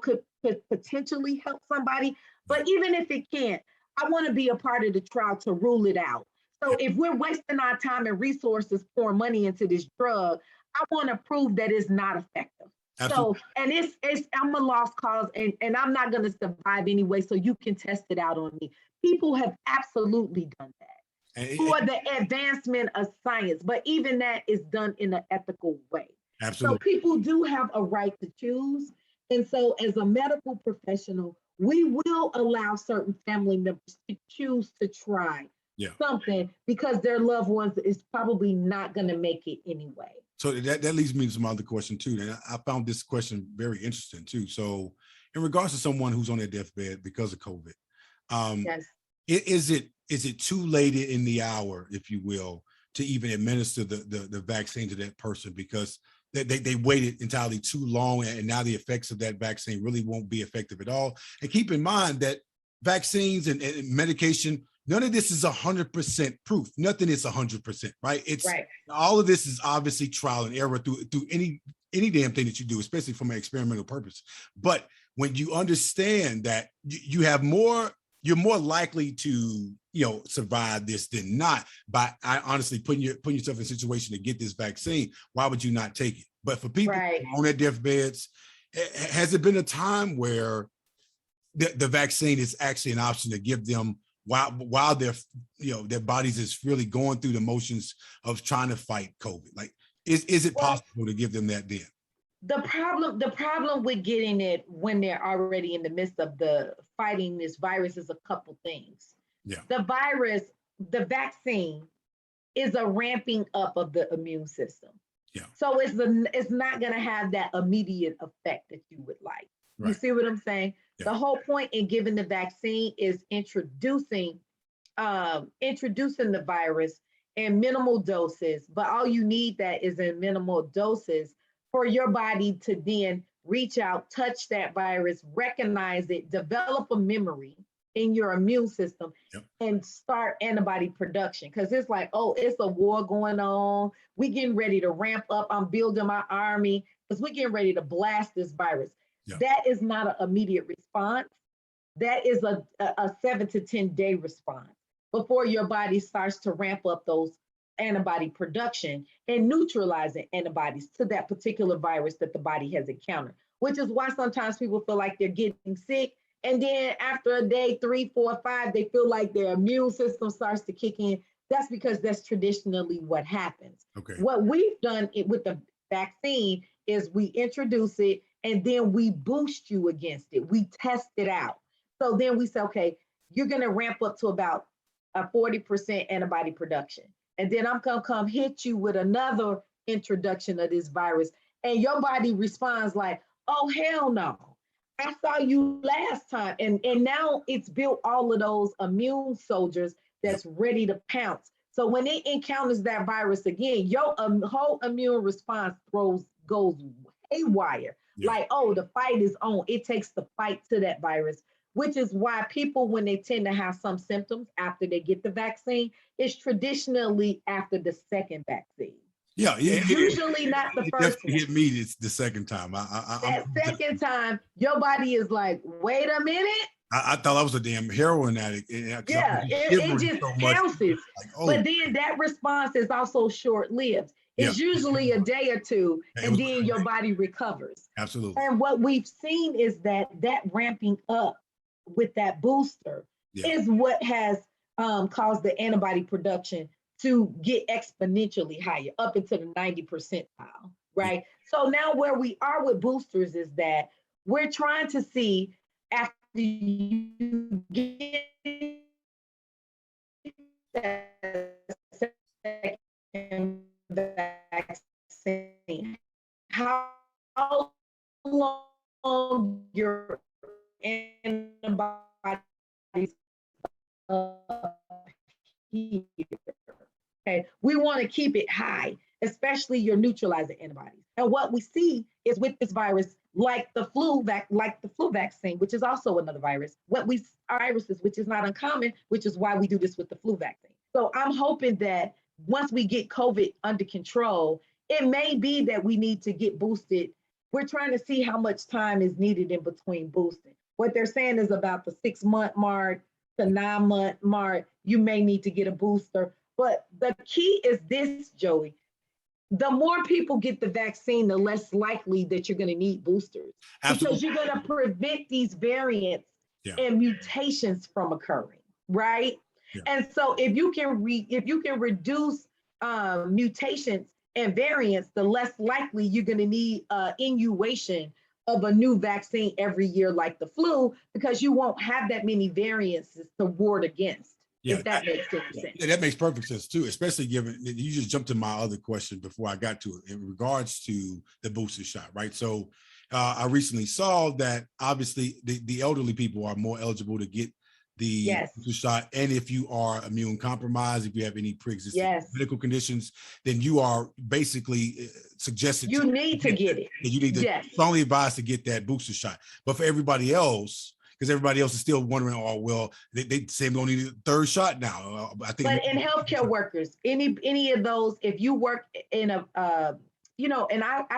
[SPEAKER 2] could potentially help somebody. But even if it can't, I want to be a part of the trial to rule it out. So if we're wasting our time and resources pouring money into this drug, I want to prove that it's not effective. Absolutely. So, and I'm a lost cause, and I'm not going to survive anyway, so you can test it out on me. People have absolutely done that for the advancement of science, but even that is done in an ethical way. Absolutely. So people do have a right to choose. And so as a medical professional, we will allow certain family members to choose to try something because their loved ones is probably not going to make it anyway.
[SPEAKER 1] So that leads me to some other question too. And I found this question very interesting too. So in regards to someone who's on their deathbed because of COVID, is it too late in the hour, if you will, to even administer the vaccine to that person because they waited entirely too long, and now the effects of that vaccine really won't be effective at all? And keep in mind that vaccines and medication, none of this is 100% proof. Nothing is 100%, right? It's all of this is obviously trial and error through any damn thing that you do, especially from an experimental purpose. But when you understand that you have more, you're more likely to survive this than not by honestly putting yourself in a situation to get this vaccine. Why would you not take it? But for people on their deathbeds, has it been a time where the vaccine is actually an option to give them while they're, their bodies is really going through the motions of trying to fight COVID? Like, is it possible to give them that then?
[SPEAKER 2] The problem with getting it when they're already in the midst of the fighting this virus is a couple things. The virus, the vaccine is a ramping up of the immune system. So it's not going to have that immediate effect that you would like. You see what I'm saying? The whole point in giving the vaccine is introducing the virus in minimal doses, but all you need that is in minimal doses for your body to then reach out, touch that virus, recognize it, develop a memory in your immune system and start antibody production. Because it's like, oh, it's a war going on. We getting ready to ramp up. I'm building my army because we're getting ready to blast this virus. That is not an immediate response. That is a 7 to 10 day response before your body starts to ramp up those antibody production and neutralizing antibodies to that particular virus that the body has encountered, which is why sometimes people feel like they're getting sick. And then after a day, 3, 4, 5, they feel like their immune system starts to kick in. That's because that's traditionally what happens.
[SPEAKER 1] Okay.
[SPEAKER 2] What we've done with the vaccine is we introduce it and then we boost you against it. We test it out. So then we say, okay, you're going to ramp up to about a 40% antibody production. And then I'm going to come hit you with another introduction of this virus. And your body responds like, oh, hell no. I saw you last time. And now it's built all of those immune soldiers that's ready to pounce. So when it encounters that virus again, your whole immune response goes haywire.
[SPEAKER 1] Yeah.
[SPEAKER 2] Like, oh, the fight is on. It takes the fight to that virus, which is why people, when they tend to have some symptoms after they get the vaccine, it's traditionally after the second vaccine.
[SPEAKER 1] Yeah.
[SPEAKER 2] Usually not the first one.
[SPEAKER 1] Hit me, it's the second time.
[SPEAKER 2] That second time, your body is like, wait a minute.
[SPEAKER 1] I thought I was a damn heroin addict.
[SPEAKER 2] Yeah, it just pounces. Like, oh. But then that response is also short-lived. It's usually a day or two, and then your body recovers.
[SPEAKER 1] Absolutely.
[SPEAKER 2] And what we've seen is that ramping up with that booster is what has caused the antibody production to get exponentially higher, up into the 90 percentile, right? So now where we are with boosters is that we're trying to see, after you get that second vaccine, how long your antibodies here. Okay, we want to keep it high, especially your neutralizing antibodies. And what we see is with this virus, like the flu vaccine, which is also another virus, viruses, which is not uncommon, which is why we do this with the flu vaccine. So I'm hoping that once we get COVID under control, it may be that we need to get boosted. We're trying to see how much time is needed in between boosting. What they're saying is about the 6-month mark, the 9-month mark, you may need to get a booster. But the key is this, Joey. The more people get the vaccine, the less likely that you're going to need boosters. Absolutely. Because you're going to prevent these variants and mutations from occurring, right? Yeah. And so if you can reduce mutations and variants, the less likely you're going to need innuation of a new vaccine every year like the flu, because you won't have that many variants to ward against. If that makes sense.
[SPEAKER 1] Yeah, that makes perfect sense too, especially given that you just jumped to my other question before I got to it in regards to the booster shot, right? So I recently saw that obviously the elderly people are more eligible to get the booster shot. And if you are immune compromised, if you have any pre-existing medical conditions, then you are basically suggested
[SPEAKER 2] you need to get it.
[SPEAKER 1] You need to strongly advise to get that booster shot. But for everybody else, because everybody else is still wondering, oh, well, they say we don't need a third shot now. I think. But
[SPEAKER 2] in healthcare workers, any of those, if you work in and I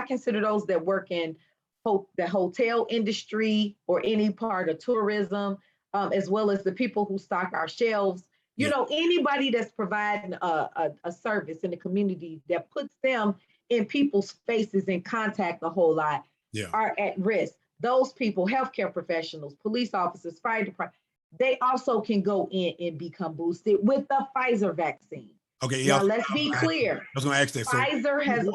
[SPEAKER 2] consider those that work in the hotel industry or any part of tourism, as well as the people who stock our shelves, anybody that's providing a service in the community that puts them in people's faces in contact a whole lot are at risk. Those people, healthcare professionals, police officers, fire department, they also can go in and become boosted with the Pfizer vaccine.
[SPEAKER 1] Okay.
[SPEAKER 2] Now let's be clear.
[SPEAKER 1] I was going to ask that.
[SPEAKER 2] Pfizer is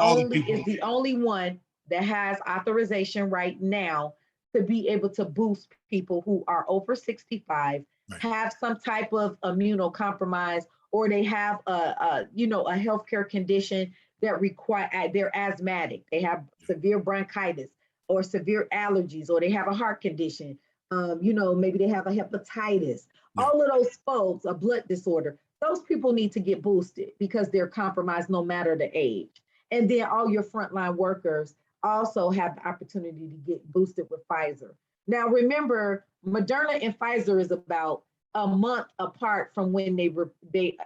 [SPEAKER 2] the only one that has authorization right now to be able to boost people who are over 65, have some type of immunocompromise, or they have a healthcare condition that they're asthmatic, they have severe bronchitis, or severe allergies, or they have a heart condition, maybe they have a hepatitis. All of those folks, a blood disorder, those people need to get boosted because they're compromised no matter the age. And then all your frontline workers also have the opportunity to get boosted with Pfizer. Now, remember, Moderna and Pfizer is about a month apart from when they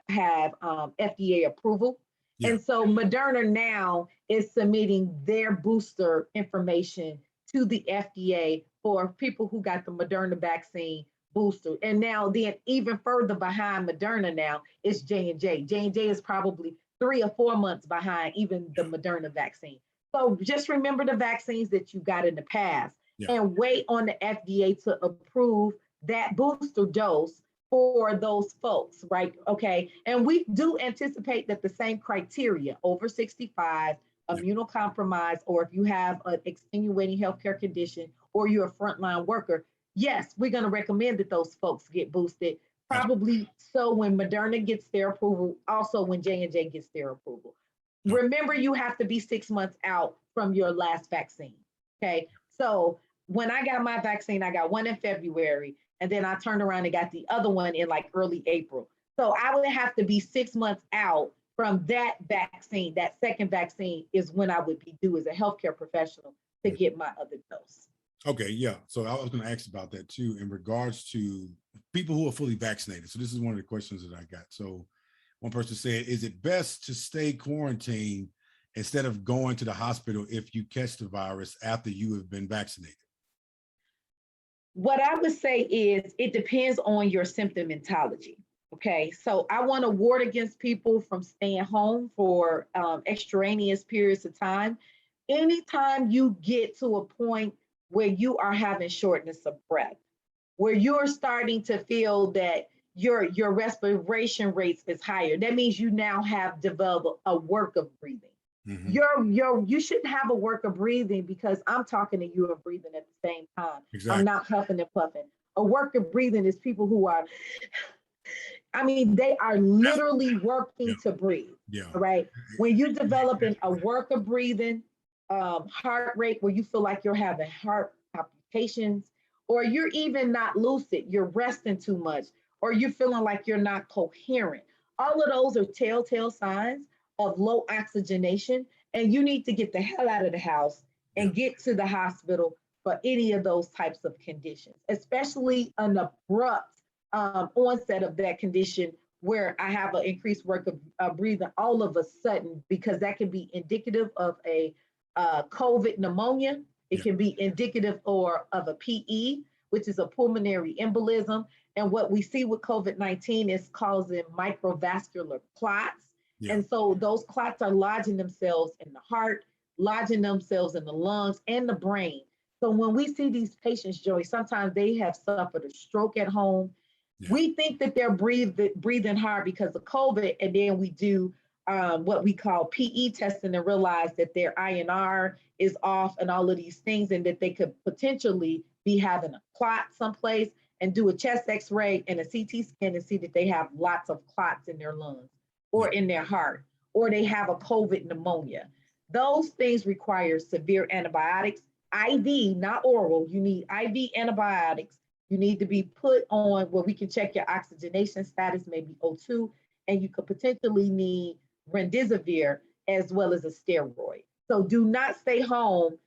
[SPEAKER 2] have FDA approval. Yeah. And so Moderna now is submitting their booster information to the FDA for people who got the Moderna vaccine booster. And now then even further behind Moderna now is J&J. J&J is probably 3 or 4 months behind even the Moderna vaccine. So just remember the vaccines that you got in the past and wait on the FDA to approve that booster dose for those folks, right? Okay. And we do anticipate that the same criteria, over 65, immunocompromised, or if you have an extenuating healthcare condition or you're a frontline worker, yes, we're going to recommend that those folks get boosted. Probably so when Moderna gets their approval, also when J&J gets their approval. Remember, you have to be 6 months out from your last vaccine. Okay. So when I got my vaccine, I got one in February, and then I turned around and got the other one in like early April. So I would have to be 6 months out from that vaccine. That second vaccine is when I would be due as a healthcare professional to get my other dose.
[SPEAKER 1] Okay, yeah. So I was going to ask about that too, in regards to people who are fully vaccinated. So this is one of the questions that I got. So one person said, is it best to stay quarantined instead of going to the hospital if you catch the virus after you have been vaccinated?
[SPEAKER 2] What I would say is it depends on your symptomatology. Okay, so I want to ward against people from staying home for extraneous periods of time. Anytime you get to a point where you are having shortness of breath, where you're starting to feel that your respiration rates is higher, that means you now have developed a work of breathing. You shouldn't have a work of breathing because I'm talking to you and breathing at the same time. I'm not huffing and puffing. A work of breathing is people who are, they are literally working to breathe. Right? When you developing a work of breathing, heart rate where you feel like you're having heart palpitations, or you're even not lucid, you're resting too much, or you're feeling like you're not coherent. All of those are telltale signs of low oxygenation, and you need to get the hell out of the house and get to the hospital for any of those types of conditions, especially an abrupt onset of that condition where I have an increased work of breathing all of a sudden, because that can be indicative of a COVID pneumonia. It can be indicative of a PE, which is a pulmonary embolism. And what we see with COVID-19 is causing microvascular clots. And so those clots are lodging themselves in the heart, lodging themselves in the lungs and the brain. So when we see these patients, Joey, sometimes they have suffered a stroke at home. We think that they're breathing hard because of COVID, and then we do what we call PE testing and realize that their INR is off and all of these things, and that they could potentially be having a clot someplace, and do a chest x-ray and a CT scan and see that they have lots of clots in their lungs or in their heart, or they have a COVID pneumonia. Those things require severe antibiotics, IV, not oral. You need IV antibiotics. You need to be put on where we can check your oxygenation status, maybe O2, and you could potentially need remdesivir as well as a steroid. So do not stay home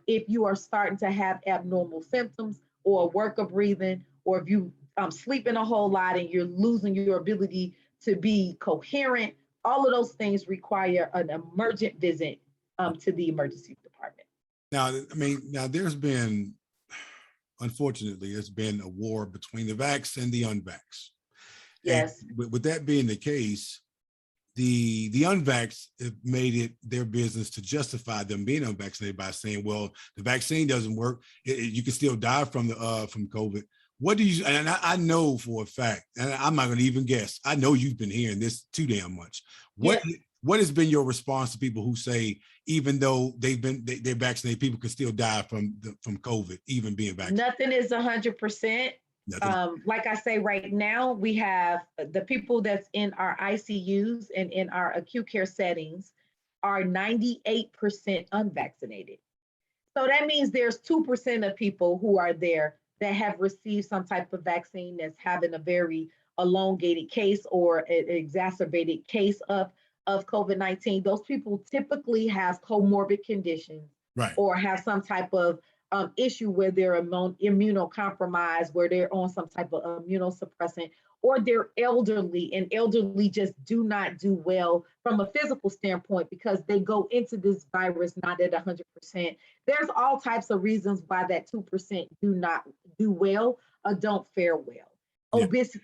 [SPEAKER 2] if you are starting to have abnormal symptoms or work of breathing, or if you sleeping a whole lot and you're losing your ability to be coherent. All of those things require an emergent visit to the emergency department.
[SPEAKER 1] Now there's been, unfortunately, there's been a war between the vax and the unvax.
[SPEAKER 2] Yes.
[SPEAKER 1] And with that being the case, the unvax made it their business to justify them being unvaccinated by saying, well, the vaccine doesn't work. You can still die from COVID. What do you, and I know for a fact, and I'm not going to even guess, I know you've been hearing this too damn much. What has been your response to people who say, even though they're vaccinated, people can still die from COVID, even being vaccinated?
[SPEAKER 2] Nothing is 100%. Like I say, right now, we have the people that's in our ICUs and in our acute care settings are 98% unvaccinated. So that means there's 2% of people who are there that have received some type of vaccine that's having a very elongated case or an exacerbated case of COVID-19. Those people typically have comorbid conditions, or have some type of issue where they're immunocompromised, where they're on some type of immunosuppressant, or they're elderly, and elderly just do not do well from a physical standpoint because they go into this virus not at 100%. There's all types of reasons why that 2% do not do well or don't fare well.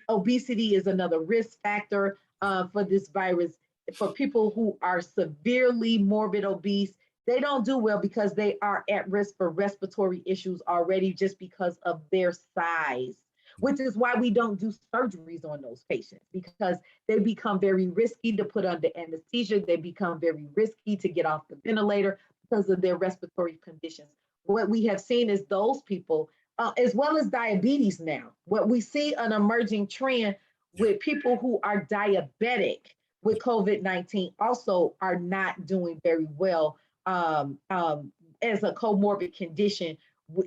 [SPEAKER 2] Obesity is another risk factor for this virus. for people who are severely morbid obese, they don't do well because they are at risk for respiratory issues already just because of their size, which is why we don't do surgeries on those patients, because they become very risky to put under anesthesia. They become very risky to get off the ventilator because of their respiratory conditions. What we have seen is those people, as well as diabetes now, what we see an emerging trend with people who are diabetic with COVID-19 also are not doing very well as a comorbid condition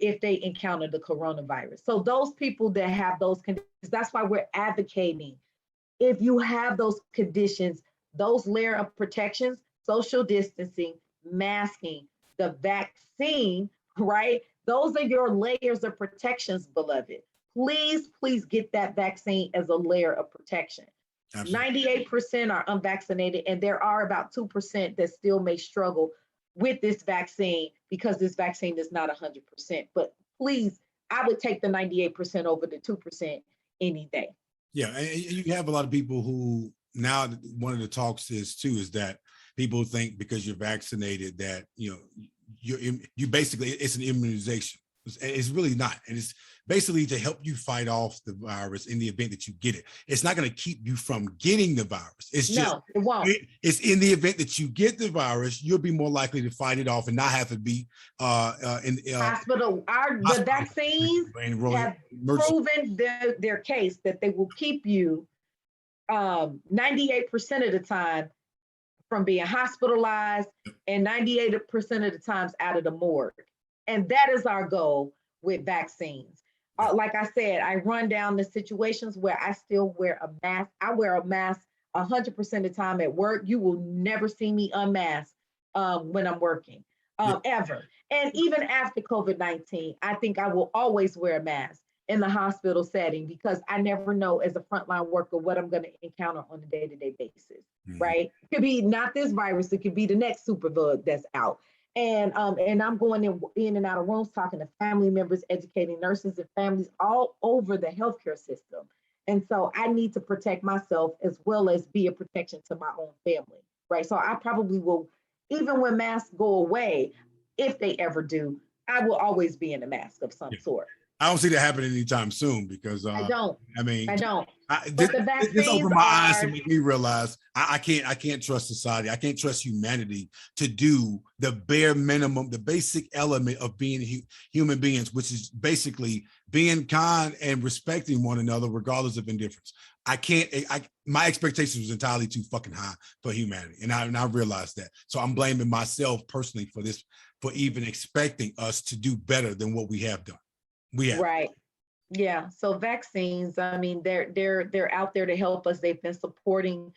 [SPEAKER 2] if they encounter the coronavirus. So those people that have those conditions, that's why we're advocating. If you have those conditions, those layer of protections, social distancing, masking, the vaccine, right? Those are your layers of protections, beloved. Please, please get that vaccine as a layer of protection. Absolutely. 98% are unvaccinated, and there are about 2% that still may struggle with this vaccine because this vaccine is not 100%. But please, I would take the 98% over the 2% any day.
[SPEAKER 1] Yeah, and you have a lot of people who now, one of the talks is too, is that people think because you're vaccinated that, you basically, it's an immunization. It's really not. And it's basically to help you fight off the virus in the event that you get it. It's not going to keep you from getting the virus. It's just,
[SPEAKER 2] no, it won't.
[SPEAKER 1] It's in the event that you get the virus, you'll be more likely to fight it off and not have to be in
[SPEAKER 2] hospital. The vaccines have proven their case that they will keep you 98% of the time from being hospitalized and 98% of the times out of the morgue. And that is our goal with vaccines. Like I said, I run down the situations where I still wear a mask. I wear a mask 100% of the time at work. You will never see me unmasked when I'm working, ever. And even after COVID-19, I think I will always wear a mask in the hospital setting because I never know as a frontline worker what I'm going to encounter on a day-to-day basis, right? It could be not this virus, it could be the next superbug that's out. And I'm going in and out of rooms talking to family members, educating nurses and families all over the healthcare system. And so I need to protect myself as well as be a protection to my own family, right? So I probably will, even when masks go away, if they ever do, I will always be in a mask of some sort.
[SPEAKER 1] I don't see that happening anytime soon because
[SPEAKER 2] I don't.
[SPEAKER 1] This opened my eyes to make me realize I can't trust society. I can't trust humanity to do the bare minimum, the basic element of being human beings, which is basically being kind and respecting one another regardless of indifference. My expectations was entirely too fucking high for humanity, and I realized that. So I'm blaming myself personally for this, for even expecting us to do better than what we have done.
[SPEAKER 2] Right. Yeah. So vaccines, I mean, they're out there to help us. They've been supporting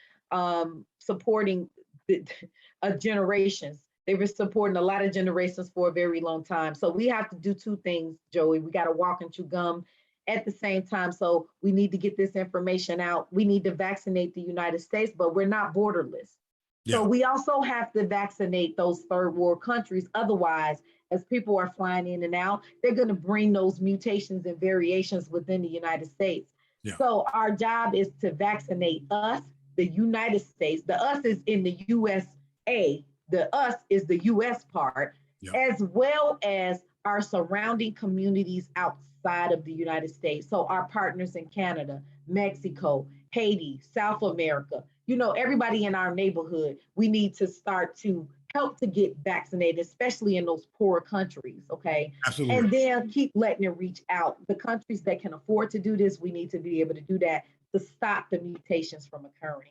[SPEAKER 2] generations. They've been supporting a lot of generations for a very long time. So we have to do two things, Joey. We got to walk and chew gum at the same time. So we need to get this information out. We need to vaccinate the United States, but we're not borderless. Yeah. So we also have to vaccinate those third world countries. Otherwise, as people are flying in and out, they're going to bring those mutations and variations within the United States. Yeah. So our job is to vaccinate us, the United States. The us is in the USA. The us is the US part, as well as our surrounding communities outside of the United States. So our partners in Canada, Mexico, Haiti, South America, everybody in our neighborhood, we need to start to help to get vaccinated, especially in those poor countries, okay?
[SPEAKER 1] Absolutely.
[SPEAKER 2] And then keep letting it reach out. The countries that can afford to do this, we need to be able to do that to stop the mutations from occurring.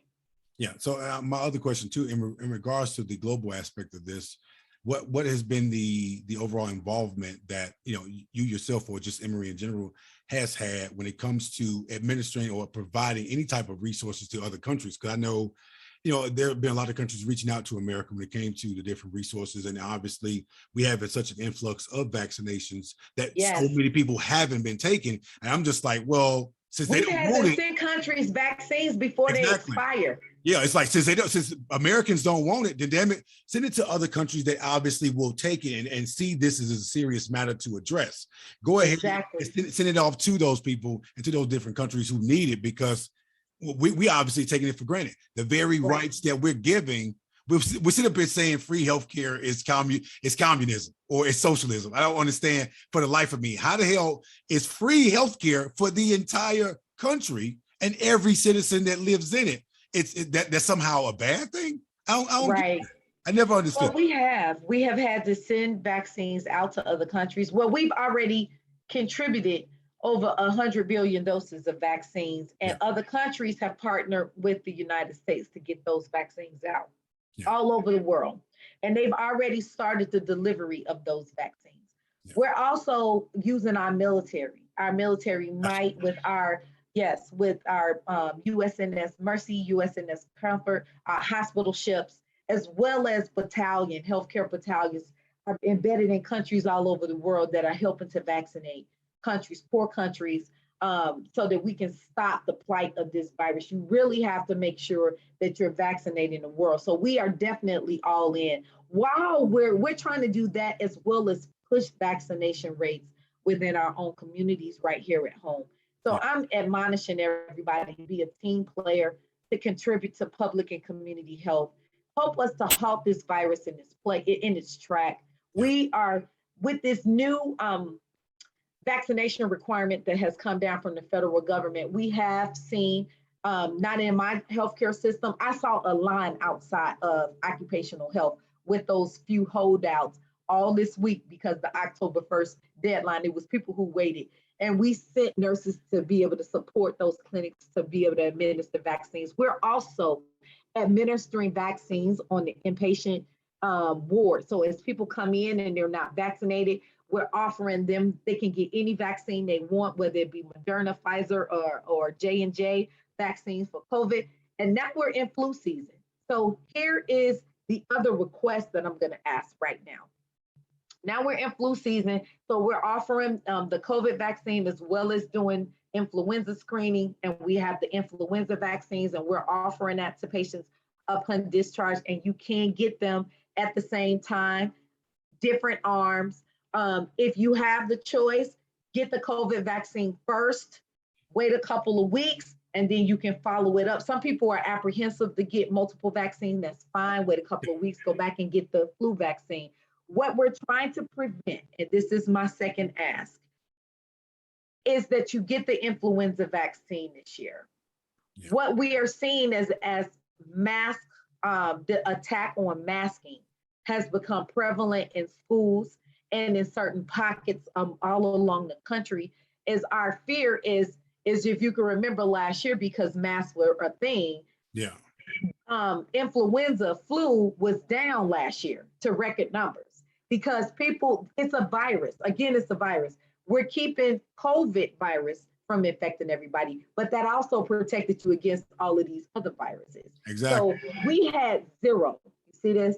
[SPEAKER 1] Yeah, so my other question too, in regards to the global aspect of this, what has been the overall involvement that, you yourself or just Emory in general has had when it comes to administering or providing any type of resources to other countries? Because I know, there have been a lot of countries reaching out to America when it came to the different resources. And obviously we have such an influx of vaccinations that so many people haven't been taking. And I'm just like, well, since they don't want it,
[SPEAKER 2] send countries vaccines before they expire.
[SPEAKER 1] Yeah, it's like since Americans don't want it, then damn it, send it to other countries that obviously will take it and see this as a serious matter to address. Go ahead and send it off to those people and to those different countries who need it, because we obviously taking it for granted. The very rights that we're giving, we sit up here saying free healthcare is communism or it's socialism. I don't understand for the life of me. How the hell is free healthcare for the entire country and every citizen that lives in it? That's somehow a bad thing. I don't
[SPEAKER 2] Right.
[SPEAKER 1] I never understood.
[SPEAKER 2] Well, we have had to send vaccines out to other countries. Well, we've already contributed over 100 billion doses of vaccines, and other countries have partnered with the United States to get those vaccines out all over the world. And they've already started the delivery of those vaccines. We're also using our military might with our USNS Mercy, USNS Comfort, our hospital ships, as well as healthcare battalions are embedded in countries all over the world that are helping to vaccinate poor countries, so that we can stop the plight of this virus. You really have to make sure that you're vaccinating the world. So we are definitely all in. While we're trying to do that, as well as push vaccination rates within our own communities right here at home. So I'm admonishing everybody to be a team player, to contribute to public and community health. Help us to halt this virus in its track. We are, with this new vaccination requirement that has come down from the federal government, we have seen, not in my healthcare system, I saw a line outside of occupational health with those few holdouts all this week because the October 1st deadline, it was people who waited. And we sent nurses to be able to support those clinics to be able to administer vaccines. We're also administering vaccines on the inpatient ward. So as people come in and they're not vaccinated, we're offering them, they can get any vaccine they want, whether it be Moderna, Pfizer, or J&J vaccines for COVID. And now we're in flu season. So here is the other request that I'm going to ask right now. Now we're in flu season, so we're offering the COVID vaccine as well as doing influenza screening, and we have the influenza vaccines, and we're offering that to patients upon discharge, and you can get them at the same time, different arms. If you have the choice, get the COVID vaccine first, wait a couple of weeks, and then you can follow it up. Some people are apprehensive to get multiple vaccines. That's fine. Wait a couple of weeks, go back and get the flu vaccine. What we're trying to prevent, and this is my second ask, is that you get the influenza vaccine this year. Yeah. What we are seeing as mask, the attack on masking has become prevalent in schools and in certain pockets all along the country. Is our fear is if you can remember last year, because masks were a thing. Yeah. Influenza, flu was down last year to record numbers. Because it's a virus. Again, it's a virus. We're keeping COVID virus from infecting everybody, but that also protected you against all of these other viruses. Exactly. So we had zero, you see this?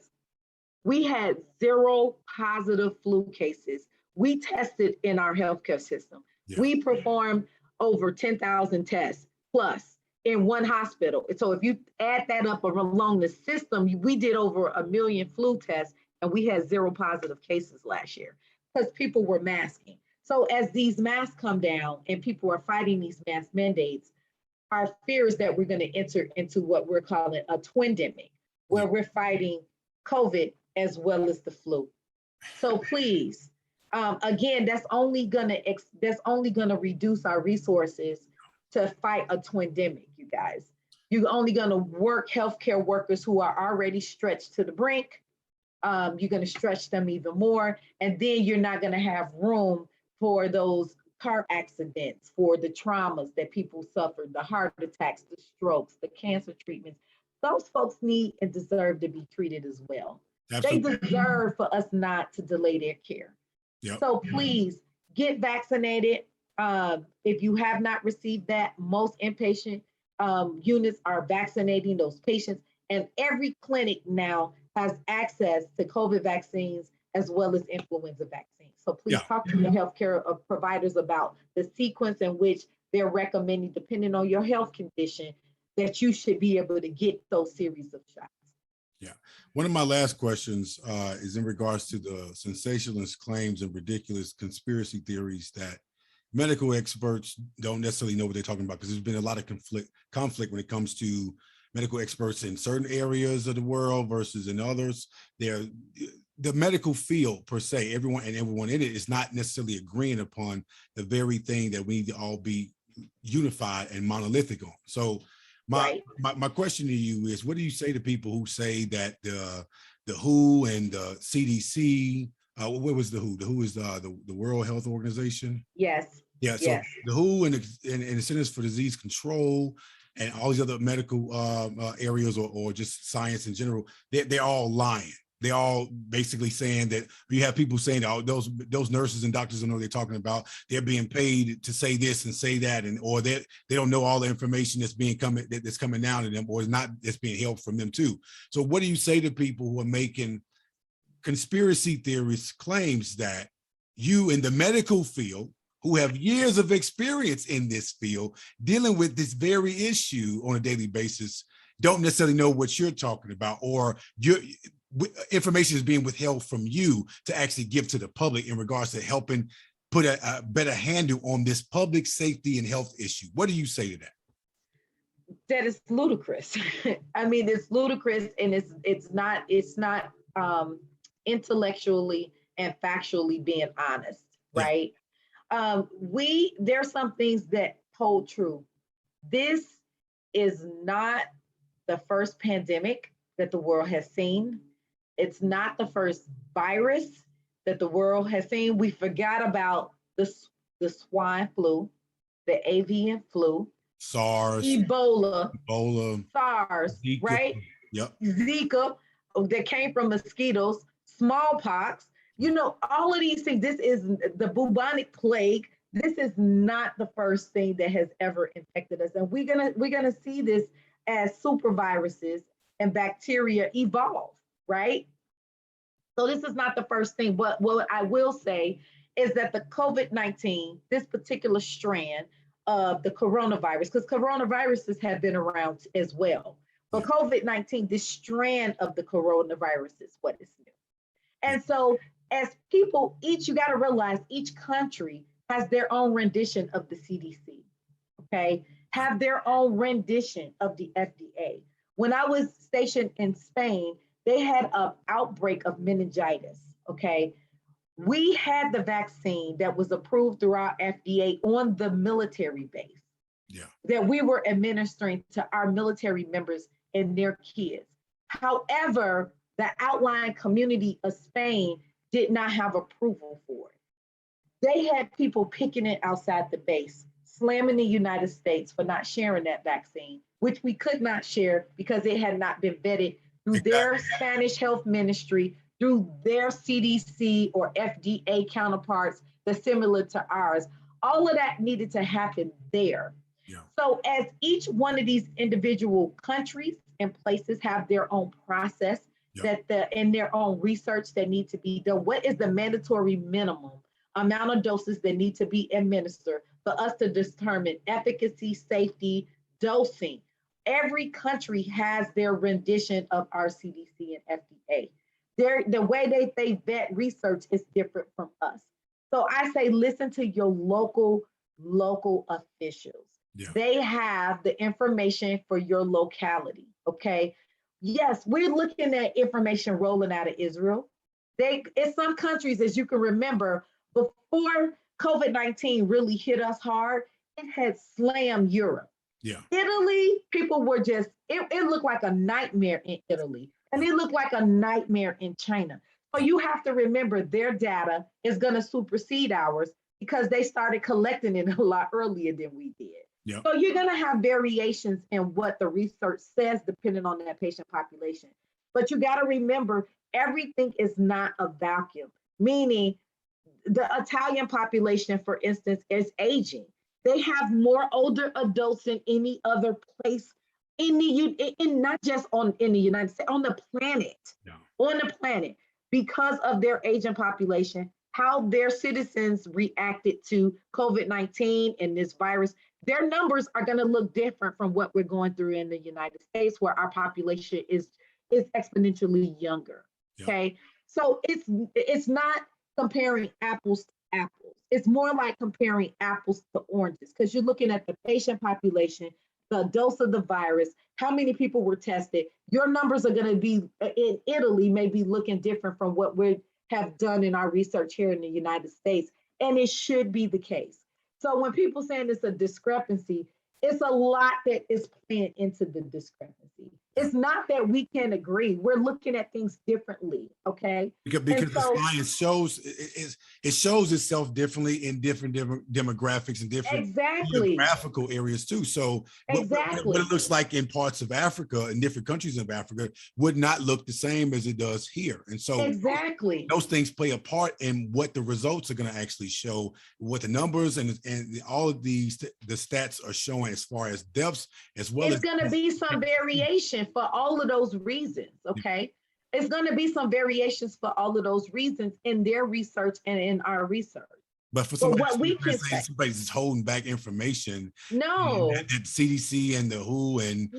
[SPEAKER 2] We had zero positive flu cases. We tested in our healthcare system. Yeah. We performed over 10,000 tests plus in one hospital. So if you add that up along the system, we did over 1 million flu tests, and we had zero positive cases last year because people were masking. So as these masks come down and people are fighting these mask mandates, our fear is that we're going to enter into what we're calling a twindemic, where we're fighting COVID as well as the flu. So please, again, that's only going to reduce our resources to fight a twindemic, you guys. You're only going to work healthcare workers who are already stretched to the brink. You're going to stretch them even more, and then you're not going to have room for those car accidents, for the traumas that people suffered, the heart attacks, the strokes, the cancer treatments. Those folks need and deserve to be treated as well. Absolutely. They deserve for us not to delay their care. Yep. So please get vaccinated. If you have not received that, most inpatient units are vaccinating those patients, and every clinic now has access to COVID vaccines as well as influenza vaccines. So please talk to your healthcare providers about the sequence in which they're recommending, depending on your health condition, that you should be able to get those series of shots.
[SPEAKER 1] Yeah. One of my last questions is in regards to the sensationalist claims and ridiculous conspiracy theories that medical experts don't necessarily know what they're talking about, because there's been a lot of conflict when it comes to medical experts in certain areas of the world versus in others. The medical field per se, everyone in it is not necessarily agreeing upon the very thing that we need to all be unified and monolithic on. So my question to you is, what do you say to people who say that the WHO and the CDC, what was the WHO? The WHO is the World Health Organization.
[SPEAKER 2] Yes.
[SPEAKER 1] Yeah. So
[SPEAKER 2] yes.
[SPEAKER 1] the WHO and the Centers for Disease Control and all these other medical areas or just science in general, they're all lying. They're all basically saying that you have people saying, oh, those nurses and doctors don't know what they're talking about. They're being paid to say this and say that, or they don't know all the information that's coming down to them, or is not that's being held from them too. So what do you say to people who are making conspiracy theorist claims that you in the medical field, who have years of experience in this field dealing with this very issue on a daily basis, don't necessarily know what you're talking about, or information is being withheld from you to actually give to the public in regards to helping put a better handle on this public safety and health issue? What do you say to that?
[SPEAKER 2] That is ludicrous. I mean, it's ludicrous, and it's not intellectually and factually being honest, right? There's some things that hold true. This is not the first pandemic that the world has seen. It's not the first virus that the world has seen. We forgot about the swine flu, the avian flu,
[SPEAKER 1] SARS,
[SPEAKER 2] Ebola, SARS,
[SPEAKER 1] Zika,
[SPEAKER 2] right?
[SPEAKER 1] Yep.
[SPEAKER 2] Zika that came from mosquitoes, smallpox, all of these things. This is the bubonic plague. This is not the first thing that has ever infected us. And we're gonna see this as super viruses and bacteria evolve, right? So this is not the first thing. But what I will say is that the COVID-19, this particular strand of the coronavirus, because coronaviruses have been around as well, but COVID-19, this strand of the coronavirus is what is new. And so as people, you got to realize each country has their own rendition of the CDC, okay? Have their own rendition of the FDA. When I was stationed in Spain, they had an outbreak of meningitis, okay? We had the vaccine that was approved through our FDA on the military base that we were administering to our military members and their kids. However, the outlying community of Spain did not have approval for it. They had people picking it outside the base, slamming the United States for not sharing that vaccine, which we could not share because it had not been vetted through their Spanish health ministry, through their CDC or FDA counterparts that's similar to ours. All of that needed to happen there. So as each one of these individual countries and places have their own process and their own research that need to be done, what is the mandatory minimum amount of doses that need to be administered for us to determine efficacy, safety, dosing? Every country has their rendition of our CDC and FDA. The way they vet research is different from us. So I say, listen to your local officials. They have the information for your locality, okay? Yes, we're looking at information rolling out of Israel. In some countries, as you can remember, before COVID-19 really hit us hard, it had slammed Europe. Italy, people were it looked like a nightmare in Italy, and it looked like a nightmare in China. So you have to remember their data is going to supersede ours because they started collecting it a lot earlier than we did. So you're going to have variations in what the research says depending on that patient population. But you got to remember, everything is not a vacuum, meaning the Italian population, for instance, is aging. They have more older adults than any other place not just in the United States, on the planet, on the planet, because of their aging population, how their citizens reacted to COVID-19 and this virus. Their numbers are going to look different from what we're going through in the United States, where our population is exponentially younger. Okay, so it's not comparing apples to apples. It's more like comparing apples to oranges because you're looking at the patient population, the dose of the virus, how many people were tested. Your numbers are going to be in Italy may be looking different from what we have done in our research here in the United States, and it should be the case. So when people saying it's a discrepancy, it's a lot that is playing into the discrepancy. It's not that we can agree. We're looking at things differently, okay?
[SPEAKER 1] Because the science shows it shows itself differently in different demographics and different geographical areas too. So what it looks like in parts of Africa and different countries of Africa would not look the same as it does here. And so those things play a part in what the results are going to actually show, what the numbers and all of the stats are showing as far as deaths as well.
[SPEAKER 2] It's going to be some variation for all of those reasons, okay? It's going to be some variations for all of those reasons in their research and in our research.
[SPEAKER 1] But for somebody somebody's holding back information.
[SPEAKER 2] No.
[SPEAKER 1] That CDC and the WHO and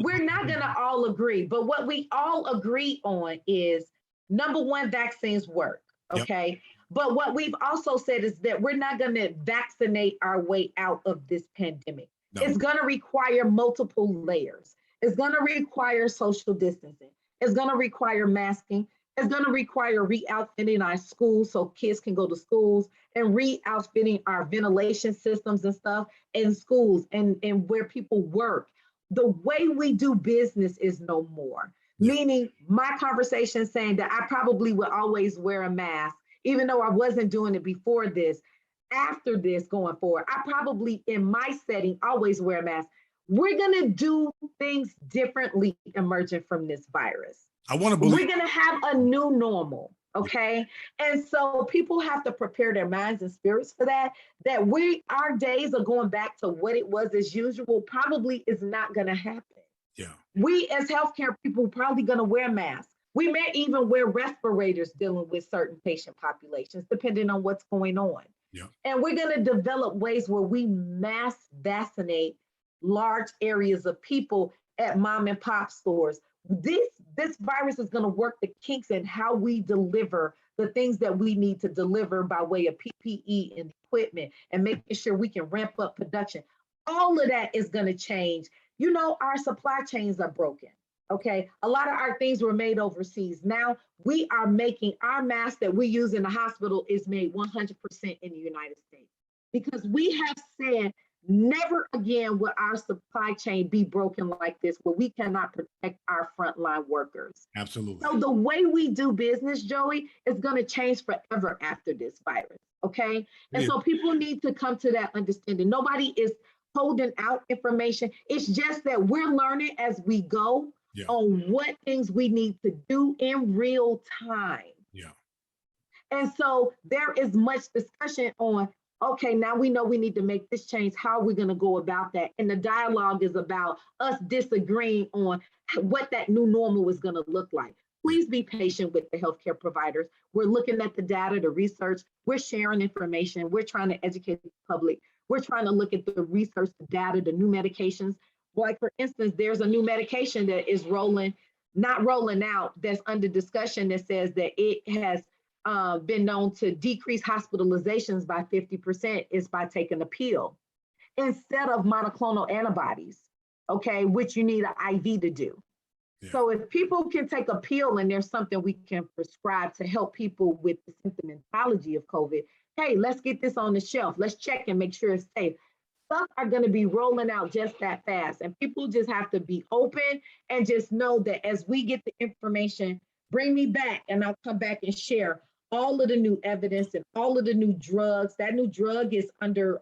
[SPEAKER 2] we're not going to all agree. But what we all agree on is, number one, vaccines work, okay? Yep. But what we've also said is that we're not going to vaccinate our way out of this pandemic. No. It's going to require multiple layers. It's going to require social distancing. It's going to require masking. It's going to require re-outfitting our schools so kids can go to schools, and re-outfitting our ventilation systems and stuff in schools and where people work. The way we do business is no more. Yeah. Meaning my conversation saying that I probably will always wear a mask, even though I wasn't doing it before this. After this going forward, I probably in my setting always wear a mask. We're going to do things differently emerging from this virus.
[SPEAKER 1] I want to believe
[SPEAKER 2] we're going to have a new normal, okay? And so people have to prepare their minds and spirits for that our days are going back to what it was as usual probably is not going to happen.
[SPEAKER 1] Yeah.
[SPEAKER 2] We as healthcare people probably going to wear masks. We may even wear respirators dealing with certain patient populations, depending on what's going on.
[SPEAKER 1] Yeah.
[SPEAKER 2] And we're going to develop ways where we mass vaccinate large areas of people at mom and pop stores. This virus is going to work the kinks in how we deliver the things that we need to deliver by way of PPE and equipment and making sure we can ramp up production. All of that is going to change. You know, our supply chains are broken. Okay, a lot of our things were made overseas. Now we are making our mask that we use in the hospital is made 100% in the United States, because we have said never again will our supply chain be broken like this, where we cannot protect our frontline workers.
[SPEAKER 1] Absolutely.
[SPEAKER 2] So the way we do business, Joey, is going to change forever after this virus. Okay, and so people need to come to that understanding. Nobody is holding out information. It's just that we're learning as we go. Yeah. On what things we need to do in real time.
[SPEAKER 1] Yeah.
[SPEAKER 2] And so there is much discussion on, okay, now we know we need to make this change. How are we going to go about that? And the dialogue is about us disagreeing on what that new normal is going to look like. Please be patient with the healthcare providers. We're looking at the data, the research. We're sharing information. We're trying to educate the public. We're trying to look at the research, the data, the new medications. Like, for instance, there's a new medication that is not rolling out, that's under discussion, that says that it has been known to decrease hospitalizations by 50% is by taking a pill instead of monoclonal antibodies, okay, which you need an IV to do. Yeah. So if people can take a pill and there's something we can prescribe to help people with the symptomatology of COVID, hey, let's get this on the shelf. Let's check and make sure it's safe. Stuff are going to be rolling out just that fast. And people just have to be open and just know that as we get the information, bring me back and I'll come back and share all of the new evidence and all of the new drugs. That new drug is under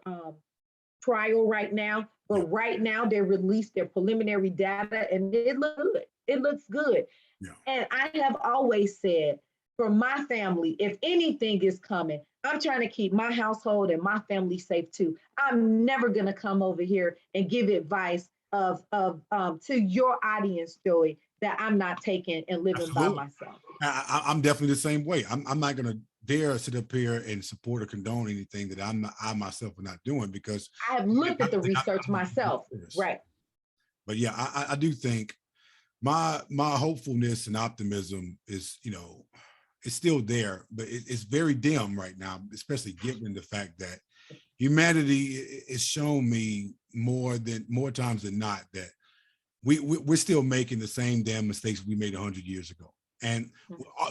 [SPEAKER 2] trial right now, but right now they released their preliminary data and it looks good. It looks good. Yeah. And I have always said, for my family, if anything is coming, I'm trying to keep my household and my family safe too. I'm never going to come over here and give advice to your audience, Joey, that I'm not taking and living Absolutely. By myself.
[SPEAKER 1] I'm definitely the same way. I'm not going to dare sit up here and support or condone anything that I myself are not doing, because
[SPEAKER 2] I have looked at the research myself. Right.
[SPEAKER 1] But yeah, I do think my hopefulness and optimism is, it's still there, but it's very dim right now, especially given the fact that humanity is shown me more times than not that we're still making the same damn mistakes we made 100 years ago, and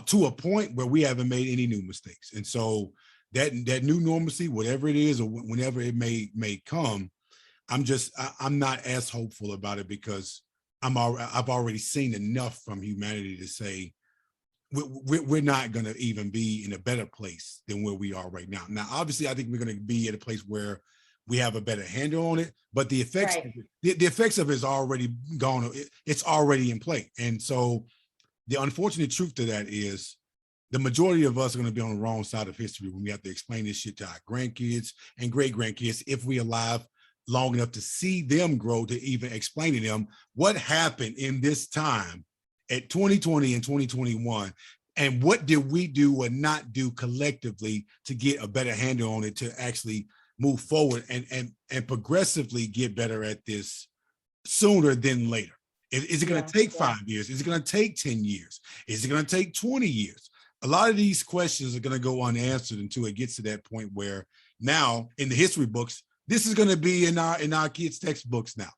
[SPEAKER 1] to a point where we haven't made any new mistakes. And so that new normalcy, whatever it is, or whenever it may come, I'm not as hopeful about it, because I've already seen enough from humanity to say we're not going to even be in a better place than where we are right now. Now, obviously, I think we're going to be at a place where we have a better handle on it, but the effects, right, the effects of it is already gone. It's already in play. And so the unfortunate truth to that is the majority of us are going to be on the wrong side of history when we have to explain this shit to our grandkids and great grandkids, if we're alive long enough to see them grow, to even explain to them what happened in this time at 2020 and 2021, and what did we do or not do collectively to get a better handle on it, to actually move forward and progressively get better at this sooner than later. Is it going to take 5 years? Is it going to take 10 years? Is it going to take 20 years? A lot of these questions are going to go unanswered until it gets to that point where now in the history books, this is going to be in our kids' textbooks now,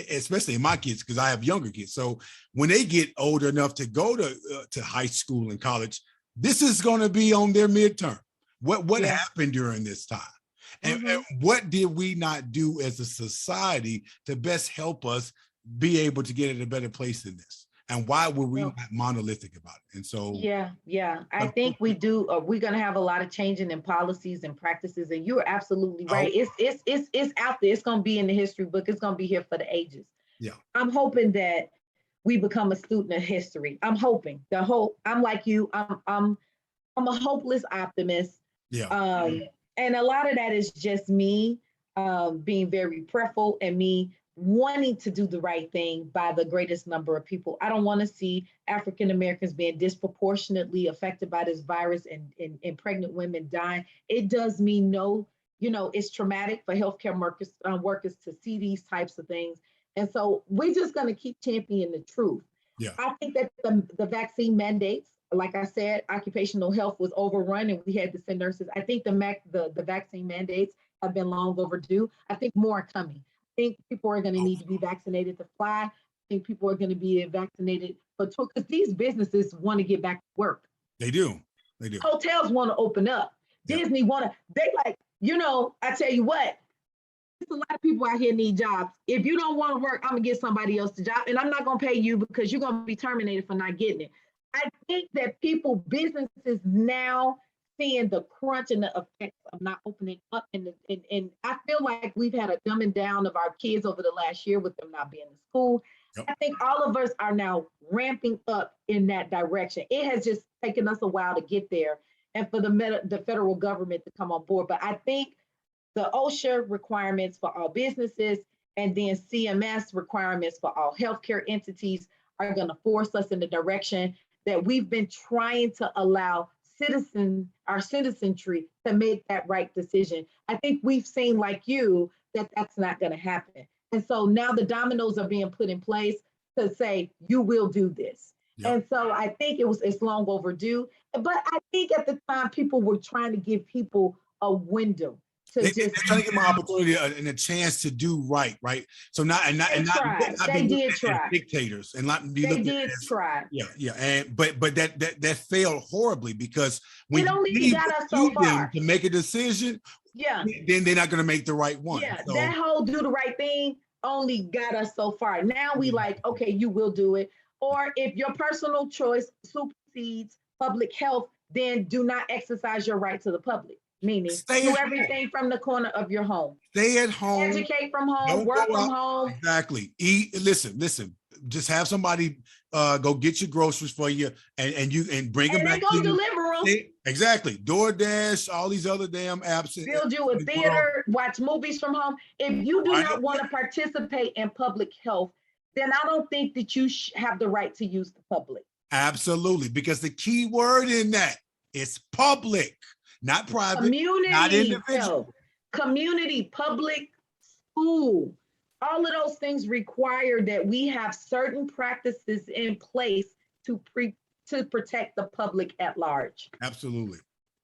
[SPEAKER 1] especially in my kids, because I have younger kids. So when they get old enough to go to high school and college, this is going to be on their midterm. What happened during this time? And what did we not do as a society to best help us be able to get in a better place than this? And why were we not monolithic about it? And so,
[SPEAKER 2] I think we do. We're going to have a lot of changing in policies and practices. And you're absolutely right. It's out there. It's going to be in the history book. It's going to be here for the ages. Yeah. I'm hoping that we become a student of history. I'm hoping. I'm like you. I'm a hopeless optimist. Yeah. And a lot of that is just me being very prayerful and me wanting to do the right thing by the greatest number of people. I don't want to see African Americans being disproportionately affected by this virus and pregnant women dying. It does me it's traumatic for healthcare workers to see these types of things. And so we're just going to keep championing the truth. Yeah. I think that the vaccine mandates, like I said, occupational health was overrun and we had to send nurses. I think the vaccine mandates have been long overdue. I think more are coming. I think people are going to need to be vaccinated to fly. I think people are going to be vaccinated for tour, because these businesses want to get back to work. They do. Hotels want to open up. Yeah. Disney I tell you what, there's a lot of people out here need jobs. If you don't want to work, I'm going to get somebody else the job, and I'm not going to pay you because you're going to be terminated for not getting it. I think that businesses now seeing the crunch and the effects of not opening up, and I feel like we've had a dumbing down of our kids over the last year with them not being in school. Yep. I think all of us are now ramping up in that direction. It has just taken us a while to get there, and for the federal government to come on board. But I think the OSHA requirements for all businesses and then CMS requirements for all healthcare entities are going to force us in the direction that we've been trying to allow our citizenry to make that right decision. I think we've seen, like you, that that's not going to happen. And so now the dominoes are being put in place to say, you will do this. Yep. And so I think it's long overdue. But I think at the time, people were trying to give people a window. They're trying to give them an opportunity and a chance to do right. So they did try dictators and not be looked at as, try. But that failed horribly, because when you got us so far to make a decision, then they're not going to make the right one. That whole do the right thing only got us so far. Now we okay, you will do it. Or if your personal choice supersedes public health, then do not exercise your right to the public. Meaning, do everything from the corner of your home. Stay at home. Educate from home. Work from home. Exactly. Eat. Listen. Just have somebody go get your groceries for you, and bring them back. And they go deliver them. Exactly. DoorDash, all these other damn apps. Build you a theater. Watch movies from home. If you do not want to participate in public health, then I don't think that you have the right to use the public. Absolutely, because the key word in that is public. Not private, community, not individual. Community, public, school, all of those things require that we have certain practices in place to to protect the public at large.
[SPEAKER 1] Absolutely.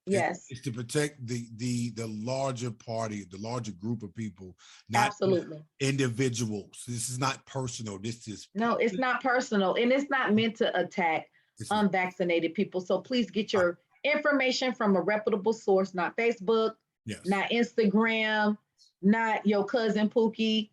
[SPEAKER 2] Yes.
[SPEAKER 1] It's to protect the larger party, the larger group of people, not
[SPEAKER 2] Absolutely.
[SPEAKER 1] individuals. This is not personal. This is
[SPEAKER 2] No, it's not personal, and it's not meant to attack unvaccinated people. So please get your information from a reputable source, not Facebook, not Instagram, not your cousin Pookie.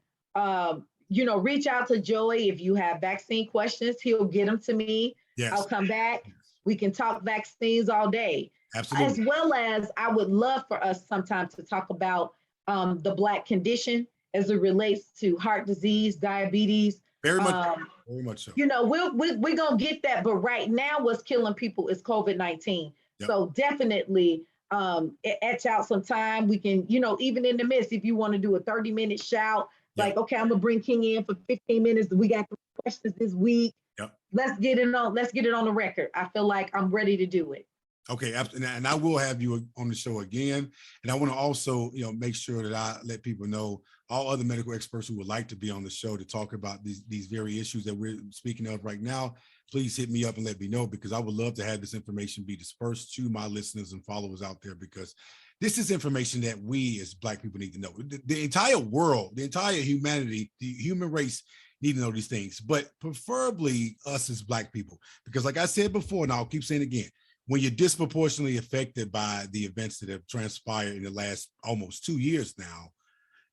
[SPEAKER 2] Reach out to Joey if you have vaccine questions. He'll get them to me. I'll come back. We can talk vaccines all day.
[SPEAKER 1] Absolutely.
[SPEAKER 2] As well as I would love for us sometimes to talk about the Black condition as it relates to heart disease, diabetes.
[SPEAKER 1] Very much so.
[SPEAKER 2] We're going to get that. But right now, what's killing people is COVID-19. So definitely etch out some time. We can, even in the midst, if you want to do a 30-minute shout, like, okay, I'm going to bring King in for 15 minutes. We got the questions this week. Let's get it on the record. I feel like I'm ready to do it.
[SPEAKER 1] Okay, and I will have you on the show again. And I want to also, make sure that I let people know, all other medical experts who would like to be on the show to talk about these very issues that we're speaking of right now, please hit me up and let me know, because I would love to have this information be dispersed to my listeners and followers out there, because this is information that we as Black people need to know. The entire world, the entire humanity, the human race need to know these things, but preferably us as Black people, because like I said before, and I'll keep saying again, when you're disproportionately affected by the events that have transpired in the last almost 2 years now,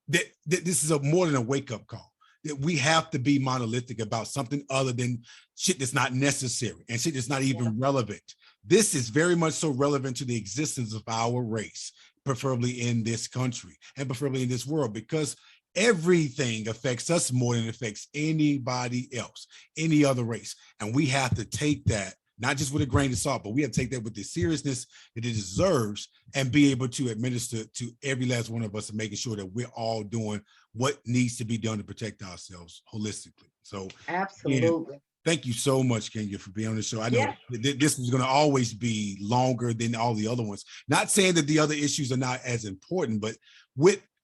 [SPEAKER 1] that this is more than a wake-up call. That we have to be monolithic about something other than shit that's not necessary and shit that's not even relevant. This is very much so relevant to the existence of our race, preferably in this country and preferably in this world, because everything affects us more than it affects anybody else, any other race. And we have to take that, not just with a grain of salt, but we have to take that with the seriousness that it deserves and be able to administer to every last one of us, and making sure that we're all doing what needs to be done to protect ourselves holistically. So
[SPEAKER 2] absolutely.
[SPEAKER 1] Thank you so much, Kenya, for being on the show. I know this is going to always be longer than all the other ones. Not saying that the other issues are not as important, but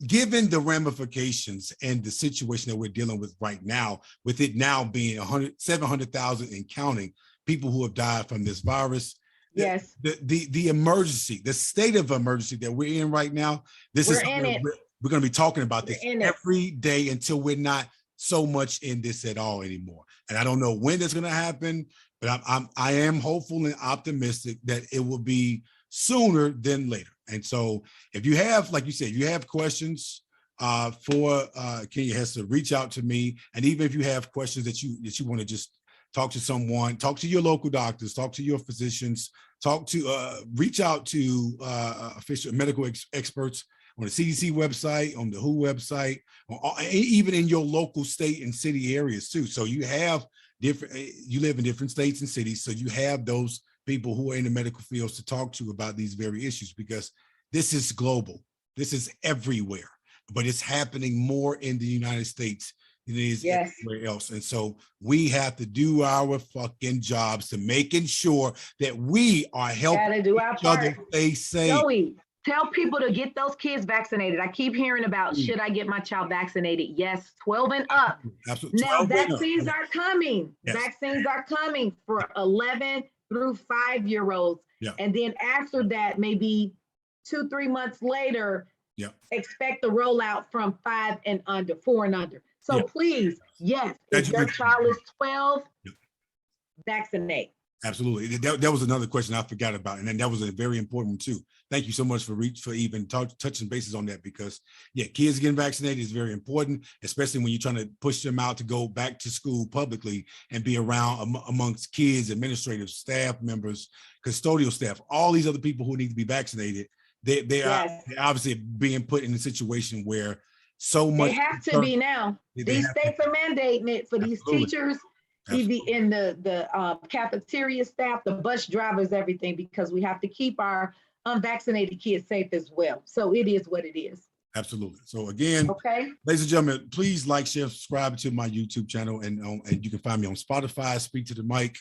[SPEAKER 1] given the ramifications and the situation that we're dealing with right now, with it now being 700,000 and counting people who have died from this virus. The emergency, the state of emergency that we're in right now, we're going to be talking about this every day until we're not so much in this at all anymore. And I don't know when that's going to happen, but I am hopeful and optimistic that it will be sooner than later. And so if you have, like you said, you have questions for Kenya Hester, reach out to me. And even if you have questions that you want to just talk to someone, talk to your local doctors, talk to your physicians, reach out to official medical experts on the CDC website, on the WHO website, even in your local state and city areas too. So you live in different states and cities, so you have those people who are in the medical fields to talk to about these very issues, because this is global. This is everywhere, but it's happening more in the United States than it is everywhere else. And so we have to do our fucking jobs to making sure that we are helping each other stay safe.
[SPEAKER 2] Joey, tell people to get those kids vaccinated. I keep hearing about, should I get my child vaccinated? Yes, 12 and up.
[SPEAKER 1] Absolutely.
[SPEAKER 2] Now, vaccines are coming. Vaccines are coming for 11 through 5-year-olds. And then after that, maybe 2-3 months later, expect the rollout from 4 and under. So please, if your child is 12, vaccinate.
[SPEAKER 1] Absolutely. That was another question I forgot about. And then that was a very important one too. Thank you so much for even touching bases on that, because kids getting vaccinated is very important, especially when you're trying to push them out to go back to school publicly and be around amongst kids, administrative staff members, custodial staff, all these other people who need to be vaccinated. They are obviously being put in a situation where so much.
[SPEAKER 2] They have to be now. These states are mandating it for these teachers, in the cafeteria staff, the bus drivers, everything, because we have to keep our unvaccinated kids safe as well. So it is what it is.
[SPEAKER 1] Absolutely. So again, ladies and gentlemen, please like, share, subscribe to my YouTube channel, and you can find me on Spotify, Speak to the Mic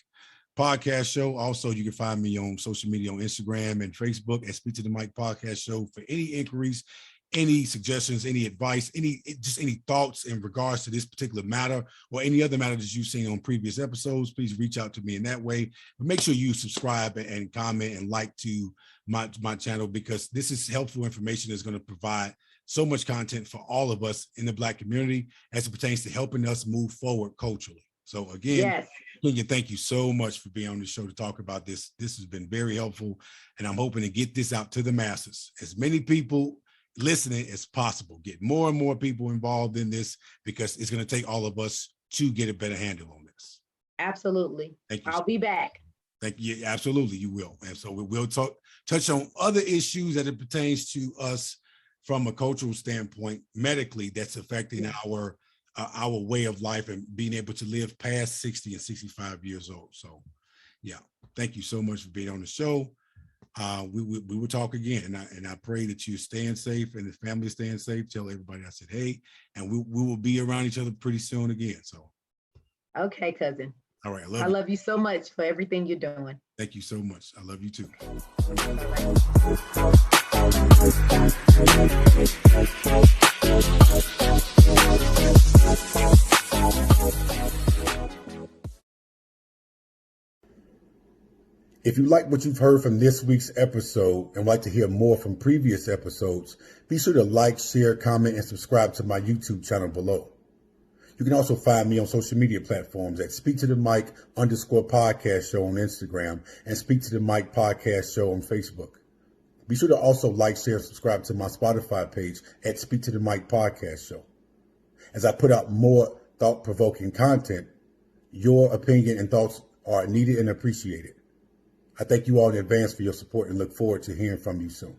[SPEAKER 1] podcast show. Also, you can find me on social media on Instagram and Facebook at Speak to the Mic podcast show. For any inquiries, any suggestions, any advice, any thoughts in regards to this particular matter or any other matter that you've seen on previous episodes, please reach out to me in that way. But make sure you subscribe and comment and like to my channel, because this is helpful information that's going to provide so much content for all of us in the Black community as it pertains to helping us move forward culturally. So again, Kenya, thank you so much for being on the show to talk about this. This has been very helpful, and I'm hoping to get this out to the masses. As many people listening as possible. Get more and more people involved in this, because it's going to take all of us to get a better handle on this.
[SPEAKER 2] Absolutely.
[SPEAKER 1] Thank you.
[SPEAKER 2] I'll be back.
[SPEAKER 1] Thank you. Absolutely, you will. And so we will touch on other issues that it pertains to us from a cultural standpoint, medically, that's affecting our way of life and being able to live past 60 and 65 years old. So yeah, thank you so much for being on the show. We will talk again, and I pray that you're staying safe and the family is staying safe. Tell everybody I said hey, and we will be around each other pretty soon again. So
[SPEAKER 2] okay, cousin.
[SPEAKER 1] All right,
[SPEAKER 2] I love you so much for everything you're doing.
[SPEAKER 1] Thank you so much. I love you too. If you like what you've heard from this week's episode and would like to hear more from previous episodes, be sure to like, share, comment, and subscribe to my YouTube channel below. You can also find me on social media platforms at speak-to-the-mic_podcast show on Instagram and Speak to the Mic podcast show on Facebook. Be sure to also like, share, and subscribe to my Spotify page at Speak to the Mic podcast show. As I put out more thought-provoking content, your opinion and thoughts are needed and appreciated. I thank you all in advance for your support and look forward to hearing from you soon.